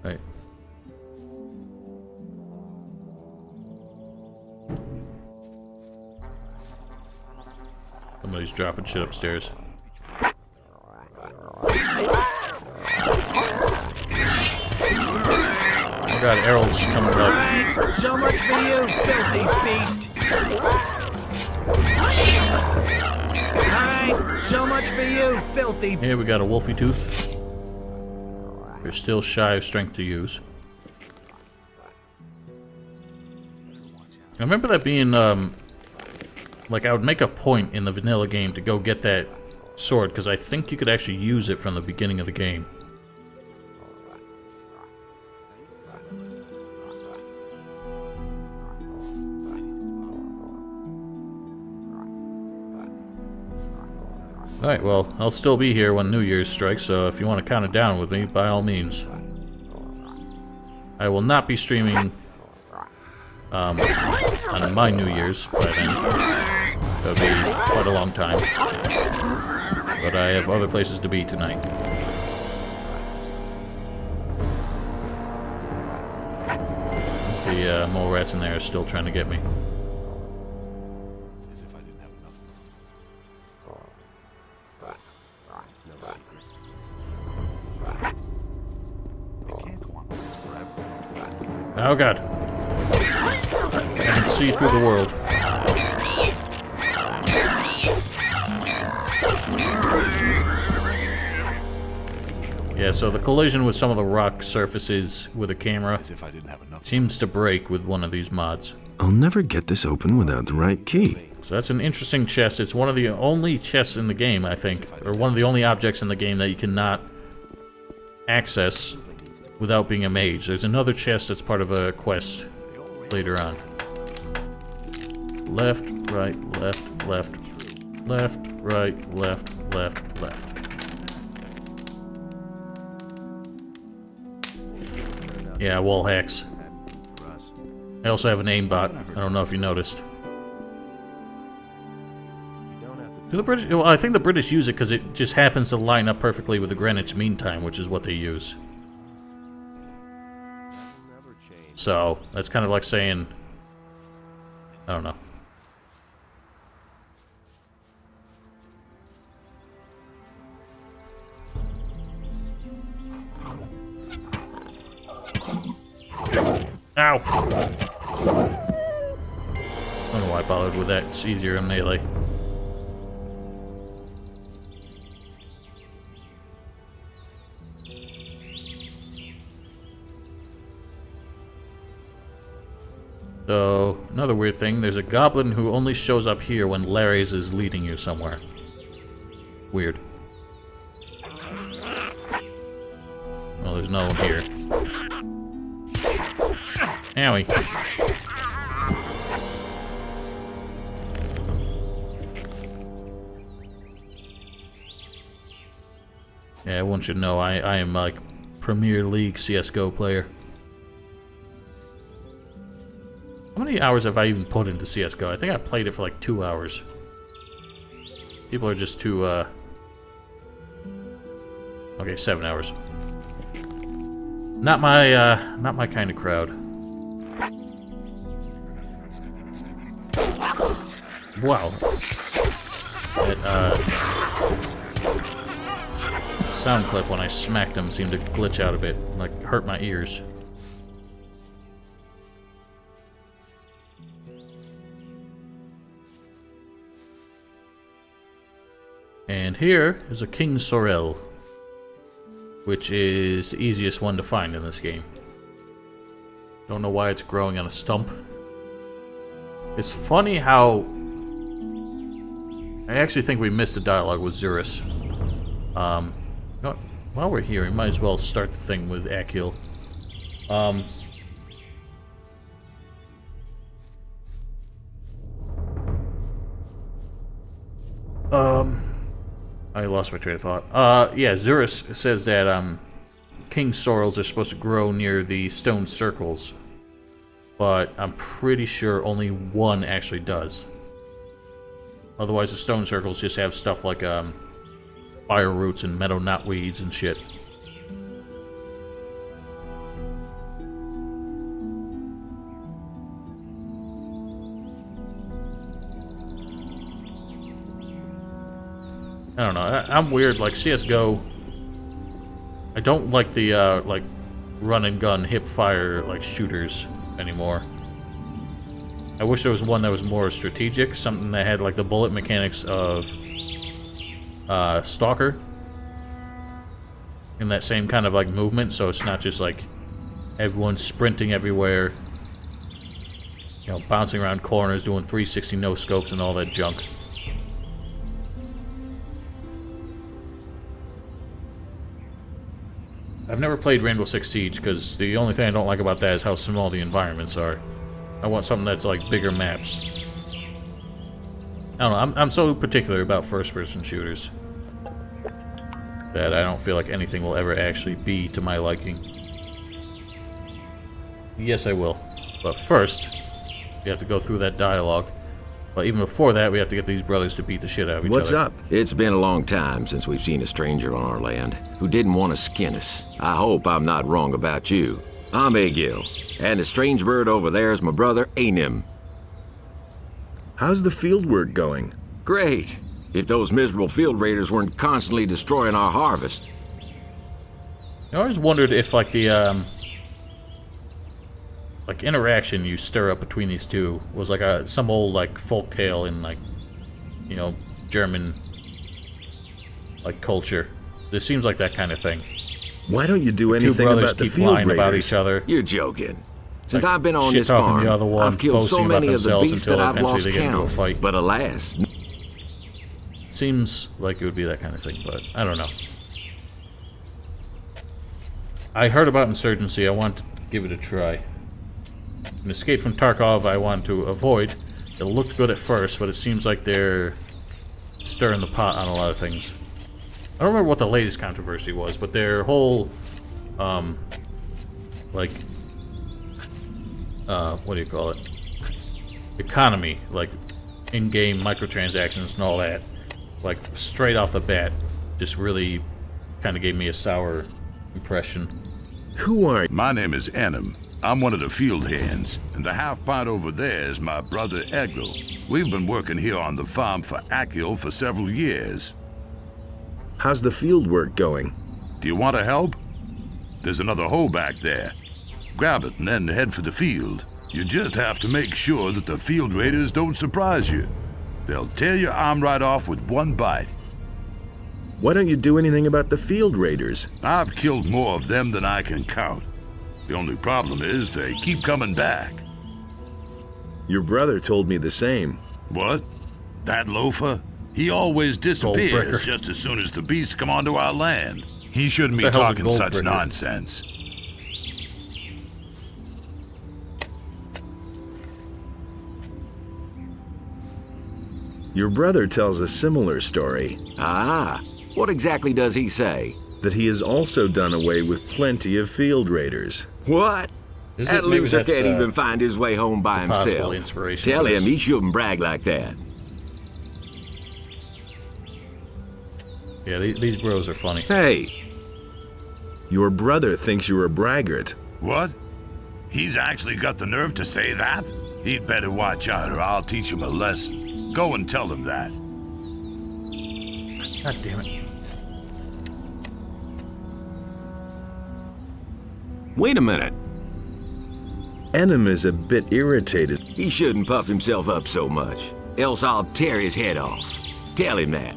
Right. Somebody's dropping shit upstairs. Oh god, Errol's coming up. Alright, so much for you, filthy beast. Alright, so much for you, filthy... Here we got a wolfy tooth. You're still shy of strength to use. I remember that being, like, I would make a point in the vanilla game to go get that sword, because I think you could actually use it from the beginning of the game. Alright, well, I'll still be here when New Year's strikes, so if you want to count it down with me, by all means. I will not be streaming on my New Year's by then. That'll be quite a long time. But I have other places to be tonight. The mole rats in there are still trying to get me. Oh god. I can see through the world. Yeah, so the collision with some of the rock surfaces with a camera seems to break with one of these mods. I'll never get this open without the right key. So that's an interesting chest. It's one of the only chests in the game, I think, or one of the only objects in the game that you cannot access without being a mage. There's another chest that's part of a quest later on. Left, right, left, left, left, right, left, left, left. Yeah, wall hacks. I also have an aimbot. I don't know if you noticed. Do the British? Well, I think the British use it because it just happens to line up perfectly with the Greenwich Mean Time, which is what they use. So, that's kind of like saying... I don't know. Ow! I don't know why I bothered with that. It's easier in melee. So, another weird thing, there's a goblin who only shows up here when Larry's is leading you somewhere. Weird. Well, there's no one here. Owie. Yeah, everyone should know I am like Premier League CSGO player. How many hours have I even put into CSGO? I think I played it for like 2 hours. People are just too, okay, 7 hours. Not my kind of crowd. Wow. That, sound clip when I smacked him seemed to glitch out a bit, like hurt my ears. And here is a King Sorrel, which is the easiest one to find in this game. Don't know why it's growing on a stump. It's funny how I actually think we missed the dialogue with Zurus. You know what? While we're here, we might as well start the thing with Akil. I lost my train of thought. Yeah, Zurus says that, King Sorrels are supposed to grow near the stone circles. But I'm pretty sure only one actually does. Otherwise, the stone circles just have stuff like, fire roots and meadow knotweeds and shit. I don't know. I'm weird. Like CS:GO, I don't like the like run and gun hip fire like shooters anymore. I wish there was one that was more strategic, something that had like the bullet mechanics of Stalker in that same kind of like movement, so it's not just like everyone sprinting everywhere, you know, bouncing around corners, doing 360 no scopes and all that junk. I've never played Rainbow Six Siege because the only thing I don't like about that is how small the environments are. I want something that's like bigger maps. I don't know, I'm so particular about first-person shooters that I don't feel like anything will ever actually be to my liking. Yes, I will. But first, we have to go through that dialogue. But even before that, we have to get these brothers to beat the shit out of each other. What's up? It's been a long time since we've seen a stranger on our land who didn't want to skin us. I hope I'm not wrong about you. I'm Egil, and the strange bird over there is my brother, Anim. How's the field work going? Great. If those miserable field raiders weren't constantly destroying our harvest. I always wondered if, like, the, like, interaction you stir up between these two was like some old, like, folk tale in, like, you know, German, like, culture. This seems like that kind of thing. Why don't you do anything about the field raiders? About each other. You're joking. Since like, I've been on this farm, I've killed so many of the beasts that I've lost count. But alas... Seems like it would be that kind of thing, but I don't know. I heard about Insurgency. I want to give it a try. An Escape from Tarkov I want to avoid. It looked good at first, but it seems like they're stirring the pot on a lot of things. I don't remember what the latest controversy was, but their whole, like, what do you call it? Economy, like, in-game microtransactions and all that, like, straight off the bat, just really kind of gave me a sour impression. Who are you? My name is Anim. I'm one of the field hands, and the half-pint over there is my brother Egil. We've been working here on the farm for Akil for several years. How's the field work going? Do you want to help? There's another hole back there. grab it and then head for the field. You just have to make sure that the field raiders don't surprise you. They'll tear your arm right off with one bite. Why don't you do anything about the field raiders? I've killed more of them than I can count. The only problem is they keep coming back. Your brother told me the same. What? That loafer? He always disappears just as soon as the beasts come onto our land. He shouldn't be talking such nonsense. Your brother tells a similar story. Ah, what exactly does he say? That he has also done away with plenty of field raiders. What? That loser can't even find his way home by himself. Tell him he shouldn't brag like that. Yeah, these bros are funny. Hey! Your brother thinks you're a braggart. What? He's actually got the nerve to say that? He'd better watch out or I'll teach him a lesson. Go and tell him that. God damn it. Wait a minute. Enem is a bit irritated. He shouldn't puff himself up so much, else I'll tear his head off. Tell him that.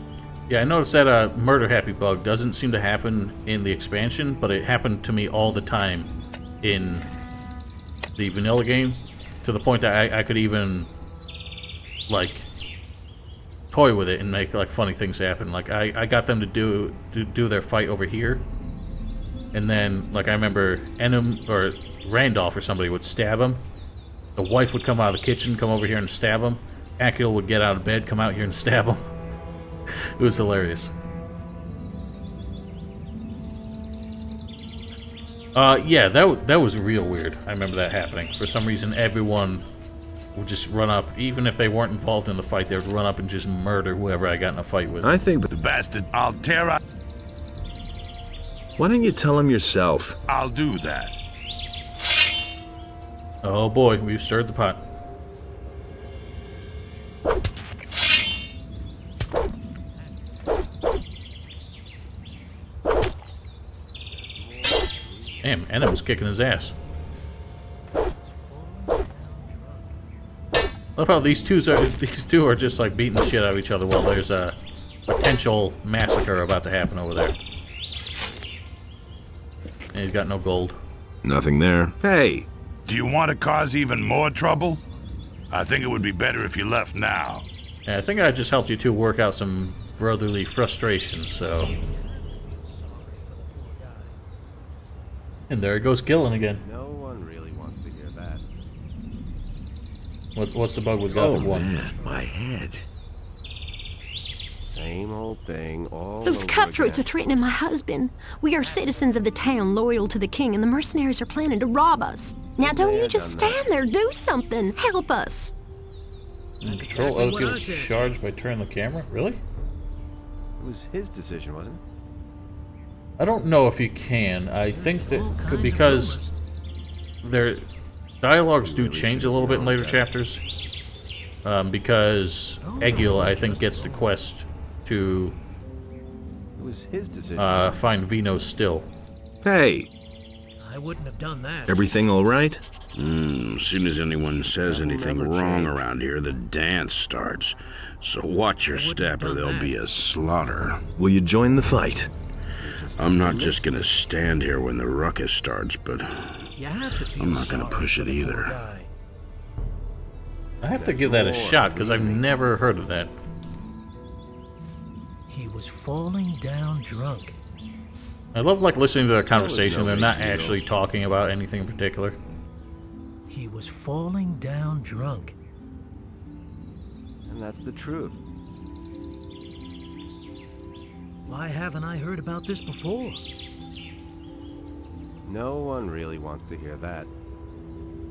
Yeah, I noticed that murder happy bug doesn't seem to happen in the expansion, but it happened to me all the time in the vanilla game, to the point that I could even, like, toy with it and make, like, funny things happen. Like, I got them to do their fight over here, and then, like, I remember Enem, or Randolph or somebody would stab him. The wife would come out of the kitchen, come over here and stab him. Akil would get out of bed, come out here and stab him. It was hilarious. Yeah, that was real weird. I remember that happening. For some reason, everyone would just run up, even if they weren't involved in the fight, they would run up and just murder whoever I got in a fight with. I think the bastard, I'll tear out. Why don't you tell him yourself? I'll do that. Oh boy, we've stirred the pot. Damn, Enem was kicking his ass. Love how these two are just like beating the shit out of each other while there's a potential massacre about to happen over there. And he's got no gold. Nothing there. Hey! Do you want to cause even more trouble? I think it would be better if you left now. Yeah, I think I just helped you two work out some brotherly frustration, so... And there goes Gillen again. No one really wants to hear that. What's the bug with Gothic 1? Man, my head. Same old thing, all Those cutthroats are threatening my husband. We are citizens of the town, loyal to the king, and the mercenaries are planning to rob us. Now don't you just stand there, do something. Help us. Control other people's charge by turning the camera? Really? It was his decision, wasn't it? I don't know if you can. I think that because their dialogues do change a little bit in later chapters. Because Egil, I think, gets the quest to it was his decision. Find Vino's still. Hey! I wouldn't have done that. Everything all right? As soon as anyone says anything wrong around here, the dance starts. So watch your step or there'll be a slaughter. Will you join the fight? I'm not just gonna stand here when the ruckus starts, but I'm not gonna push it either. I have to give that a shot, because I've never heard of that. He was falling down drunk. I love, like, listening to their conversation. They're not actually talking about anything in particular. He was falling down drunk. And that's the truth. Why haven't I heard about this before? No one really wants to hear that.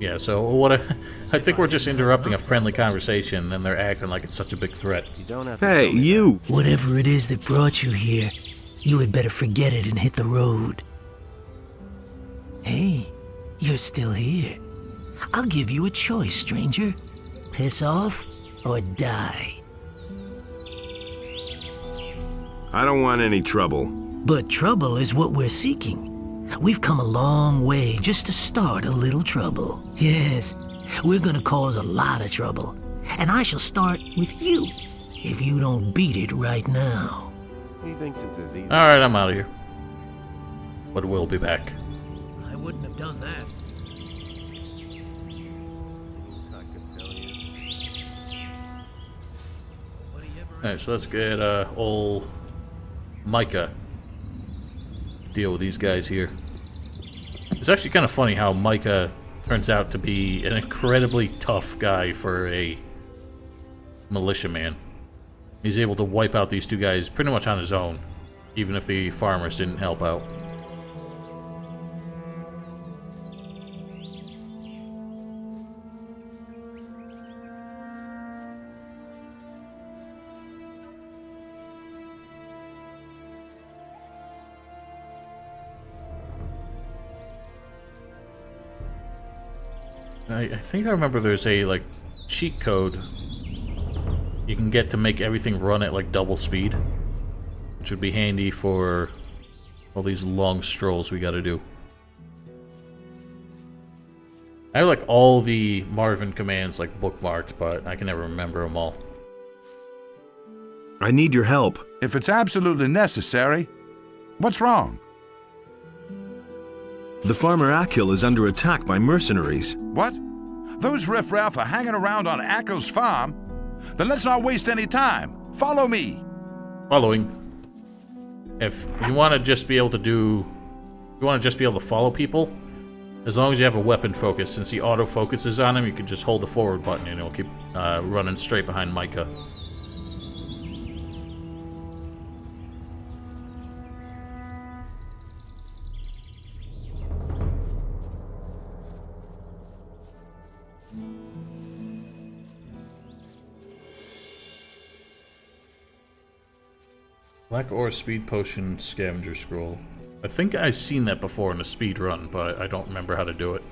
Yeah, so what I think we're just interrupting a friendly conversation, and they're acting like it's such a big threat. You don't have to hey, you! Whatever it is that brought you here, you had better forget it and hit the road. Hey, you're still here. I'll give you a choice, stranger. Piss off or die. I don't want any trouble. But trouble is what we're seeking. We've come a long way just to start a little trouble. Yes, we're gonna cause a lot of trouble. And I shall start with you, if you don't beat it right now. He thinks it's as easy. Alright, I'm out of here. But we'll be back. I wouldn't have done that. Alright, so let's get old Micah. Deal with these guys here. It's actually kind of funny how Micah turns out to be an incredibly tough guy for a militiaman. He's able to wipe out these two guys pretty much on his own, even if the farmers didn't help out. I think I remember there's a, like, cheat code you can get to make everything run at, like, double speed. Which would be handy for all these long strolls we gotta do. I have, like, all the Marvin commands, like, bookmarked, but I can never remember them all. I need your help. If it's absolutely necessary. What's wrong? The farmer Akil is under attack by mercenaries. What? Those riffraff are hanging around on Akil's farm? Then let's not waste any time. Follow me. Following. If you want to just be able to do... You want to just be able to follow people, as long as you have a weapon focus, since he auto-focuses on him, you can just hold the forward button and it'll keep running straight behind Micah. Black Ore Speed Potion Scavenger Scroll. I think I've seen that before in a speed run, but I don't remember how to do it.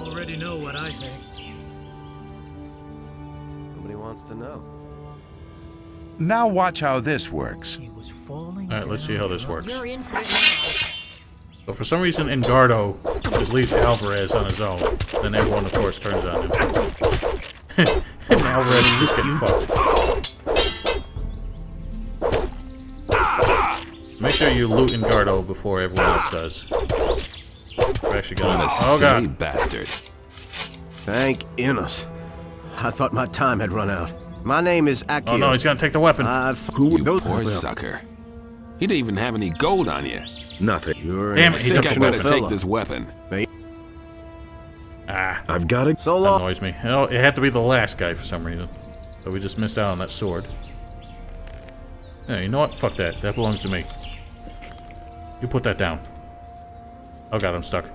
Already know what I think. Nobody wants to know. Now watch how this works. Alright, let's see how this works. You're in for it now. So for some reason, Engardo just leaves Alvarez on his own. Then everyone, of course, turns on him. And Alvarez is just getting fucked. Make sure you loot Engardo before everyone else does. We're actually gonna... Oh god. Bastard. Thank Innos. I thought my time had run out. My name is Akil. Oh no, he's gonna take the weapon. You poor sucker. You didn't even have any gold on you. Nothing. Damn it, he took I the better weapon. take this weapon. Ah. I've got it. So That long. annoys me. Oh, it had to be the last guy for some reason. So we just missed out on that sword. Yeah, you know what? Fuck that. That belongs to me. You put that down. Oh god, I'm stuck.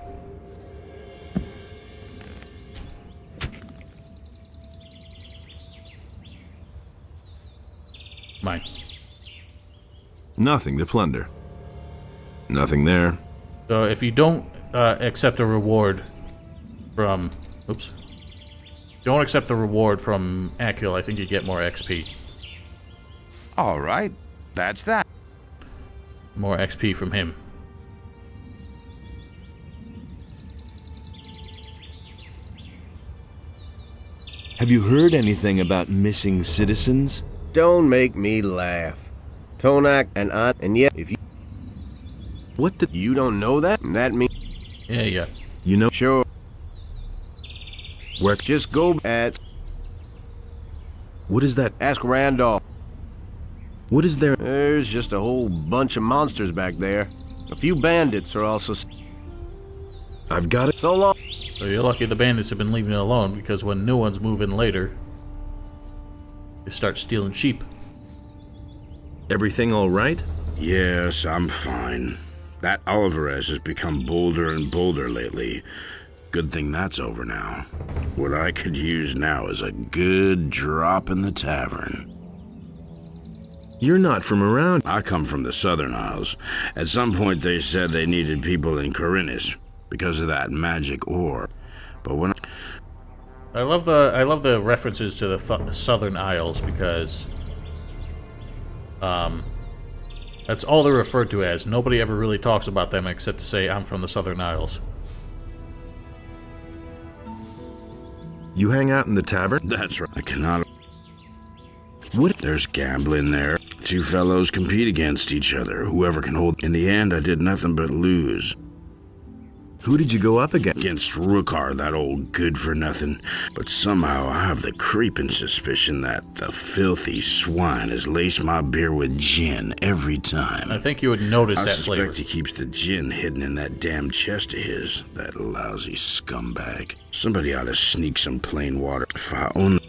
Mine. Nothing to plunder. Nothing there. So if you don't accept a reward from... Oops. Don't accept the reward from Akil, I think you get more XP. All right, that's that. More XP from him. Have you heard anything about missing citizens? Don't make me laugh. Tonak and I, and yet, if you... What the... You don't know that? That means... Yeah. You know... Sure. Where... Just go at... What is that? Ask Randolph. What is there? There's just a whole bunch of monsters back there. A few bandits are also... I've got it. So long. So you're lucky the bandits have been leaving it alone, because when new ones move in later, they start stealing sheep. Everything all right? Yes, I'm fine. That Alvarez has become bolder and bolder lately. Good thing that's over now. What I could use now is a good drop in the tavern. You're not from around. I come from the Southern Isles. At some point they said they needed people in Corinthus because of that magic ore. But when I love the references to the Southern Isles because that's all they're referred to as. Nobody ever really talks about them except to say, I'm from the Southern Isles. You hang out in the tavern? That's right. I cannot... What? There's gambling there. Two fellows compete against each other. Whoever can hold... In the end, I did nothing but lose. Who did you go up against? Against Rukar, that old good-for-nothing. But somehow I have the creeping suspicion that the filthy swine has laced my beer with gin every time. I think you would notice that flavor. I suspect he keeps the gin hidden in that damn chest of his, that lousy scumbag. Somebody ought to sneak some plain water. If I only...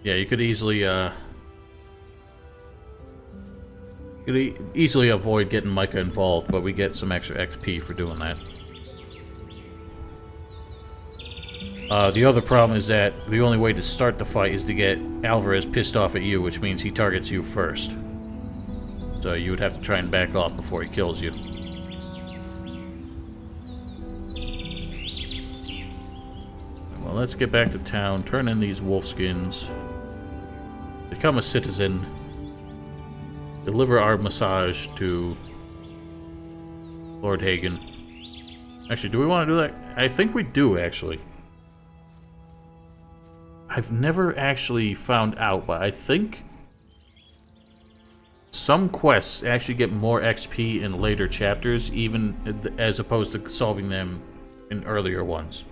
Yeah, you could easily, easily avoid getting Micah involved, but we get some extra XP for doing that. The other problem is that the only way to start the fight is to get Alvarez pissed off at you, which means he targets you first. So you would have to try and back off before he kills you. Well, let's get back to town, turn in these wolf skins, become a citizen, deliver our massage to Lord Hagen. Actually, do we want to do that? I think we do, actually. I've never actually found out, but I think some quests actually get more XP in later chapters, even as opposed to solving them in earlier ones.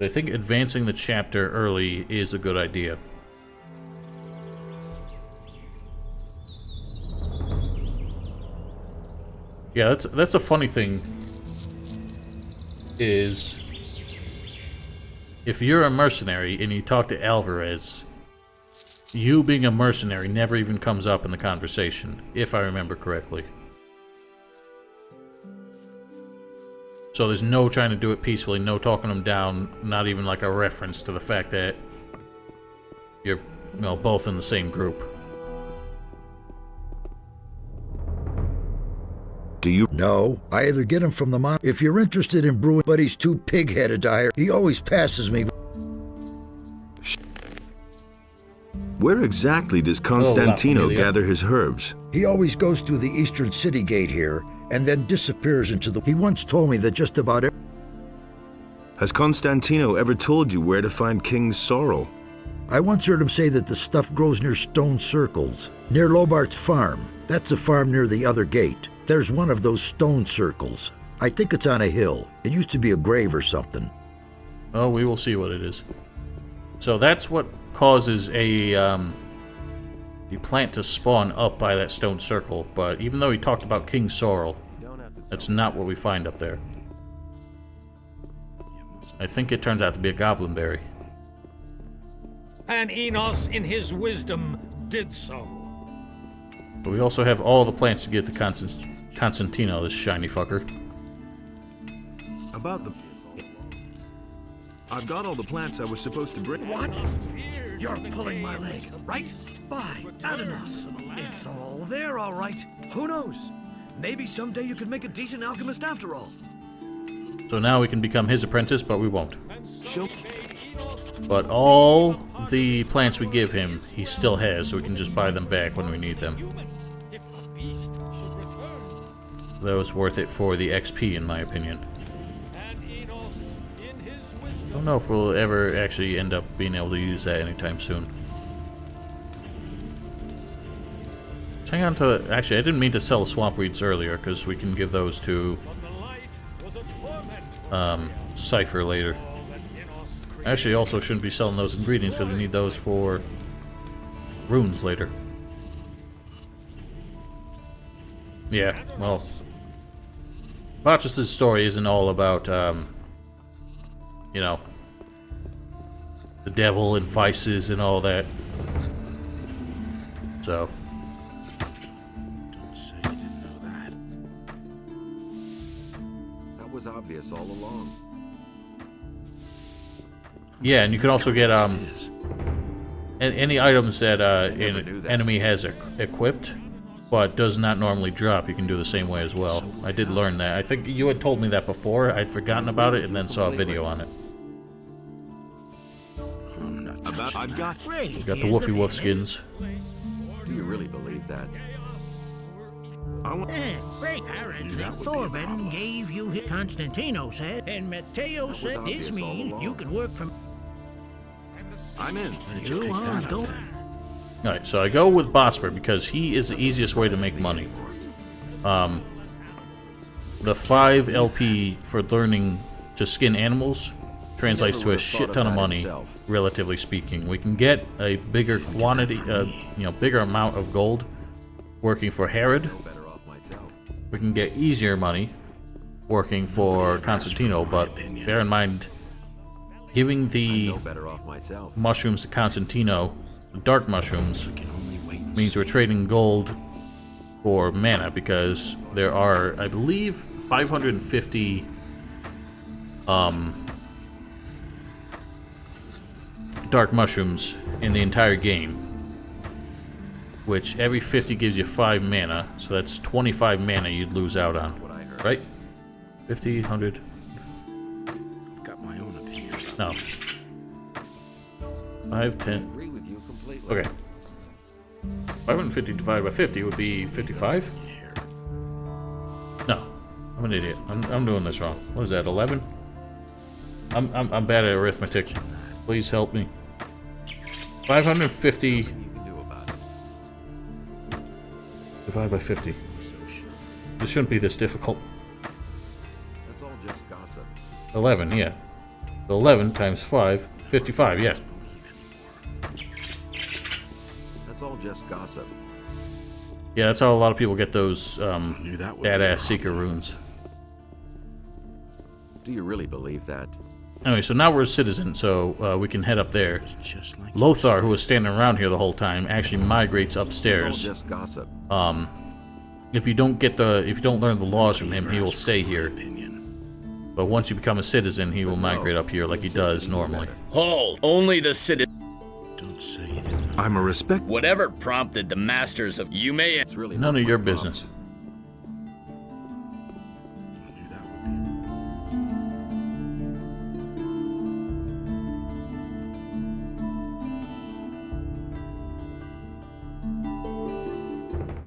I think advancing the chapter early is a good idea. Yeah, that's a funny thing, is if you're a mercenary and you talk to Alvarez, you being a mercenary never even comes up in the conversation, if I remember correctly. So there's no trying to do it peacefully, no talking them down, not even like a reference to the fact that you're, you know, both in the same group. Do you? No, I either get him from the mom. If you're interested in brewing, but he's too pig-headed to hire. He always passes me. Where exactly does Constantino gather his herbs? He always goes through the eastern city gate here, and then disappears into the... He once told me that just about... Has Constantino ever told you where to find King Sorrel? I once heard him say that the stuff grows near stone circles, near Lobart's farm. That's a farm near the other gate. There's one of those stone circles. I think it's on a hill. It used to be a grave or something. Oh, we will see what it is. So that's what causes the plant to spawn up by that stone circle, but even though he talked about King Sorrel, that's not what we find up there. I think it turns out to be a goblin berry. And Enos, in his wisdom, did so. But we also have all the plants to get to Constantino, this shiny fucker. About the... I've got all the plants I was supposed to bring. What? You're pulling my leg, right? By Adanos. It's all there, all right. Who knows? Maybe someday you could make a decent alchemist after all. So now we can become his apprentice, but we won't. But all the plants we give him, he still has, so we can just buy them back when we need them. That was worth it for the XP, in my opinion. I don't know if we'll ever actually end up being able to use that anytime soon. Let's hang on to... Actually, I didn't mean to sell the swamp weeds earlier, because we can give those to Cypher later. Actually, also shouldn't be selling those ingredients, because we need those for runes later. Yeah, well... Botchus' story isn't all about, you know, the devil and vices and all that. So. Don't say you didn't know that. That was obvious all along. Yeah, and you can also get any items that an enemy has equipped, but does not normally drop. You can do the same way as well. I did learn that. I think you had told me that before. I'd forgotten about it and then saw a video on it. I've got the Woofy Woof skins. Do you really believe that? Great. Thorben gave you his, Constantino said, and Matteo said this means you can work from... I'm in. You are going. Alright, so I go with Bosper because he is the easiest way to make money. The 5 LP for learning to skin animals translates to a shit ton of money, relatively speaking. We can get a bigger quantity, bigger amount of gold working for Herod. We can get easier money working for Constantino, but bear in mind, giving the mushrooms to Constantino, the dark mushrooms, means we're trading gold for mana, because there are, I believe, 550 dark mushrooms in the entire game, which every 50 gives you 5 mana, so that's 25 mana you'd lose out on, right? 50, 100. I've got my own opinion. No. 5, 10. Okay. 550 divided by 50 would be 55? No. I'm an idiot. I'm doing this wrong. What is that, 11? I'm bad at arithmetic. Please help me. 550 divided by 50. This shouldn't be this difficult. That's all just gossip. 11, yeah. So 11 times 5, 55, yeah. That's all just gossip. Yeah, that's how a lot of people get those badass Seeker runes. Do you really believe that? Anyway, so now we're a citizen, so we can head up there. Lothar, who was standing around here the whole time, actually migrates upstairs. It's all just gossip. If you don't learn the laws from him, he will stay here. But once you become a citizen, he will migrate up here like he does normally. Hold! Only the citizen. Don't say you didn't. I'm a respect. Whatever prompted the masters of... You may... None of your business.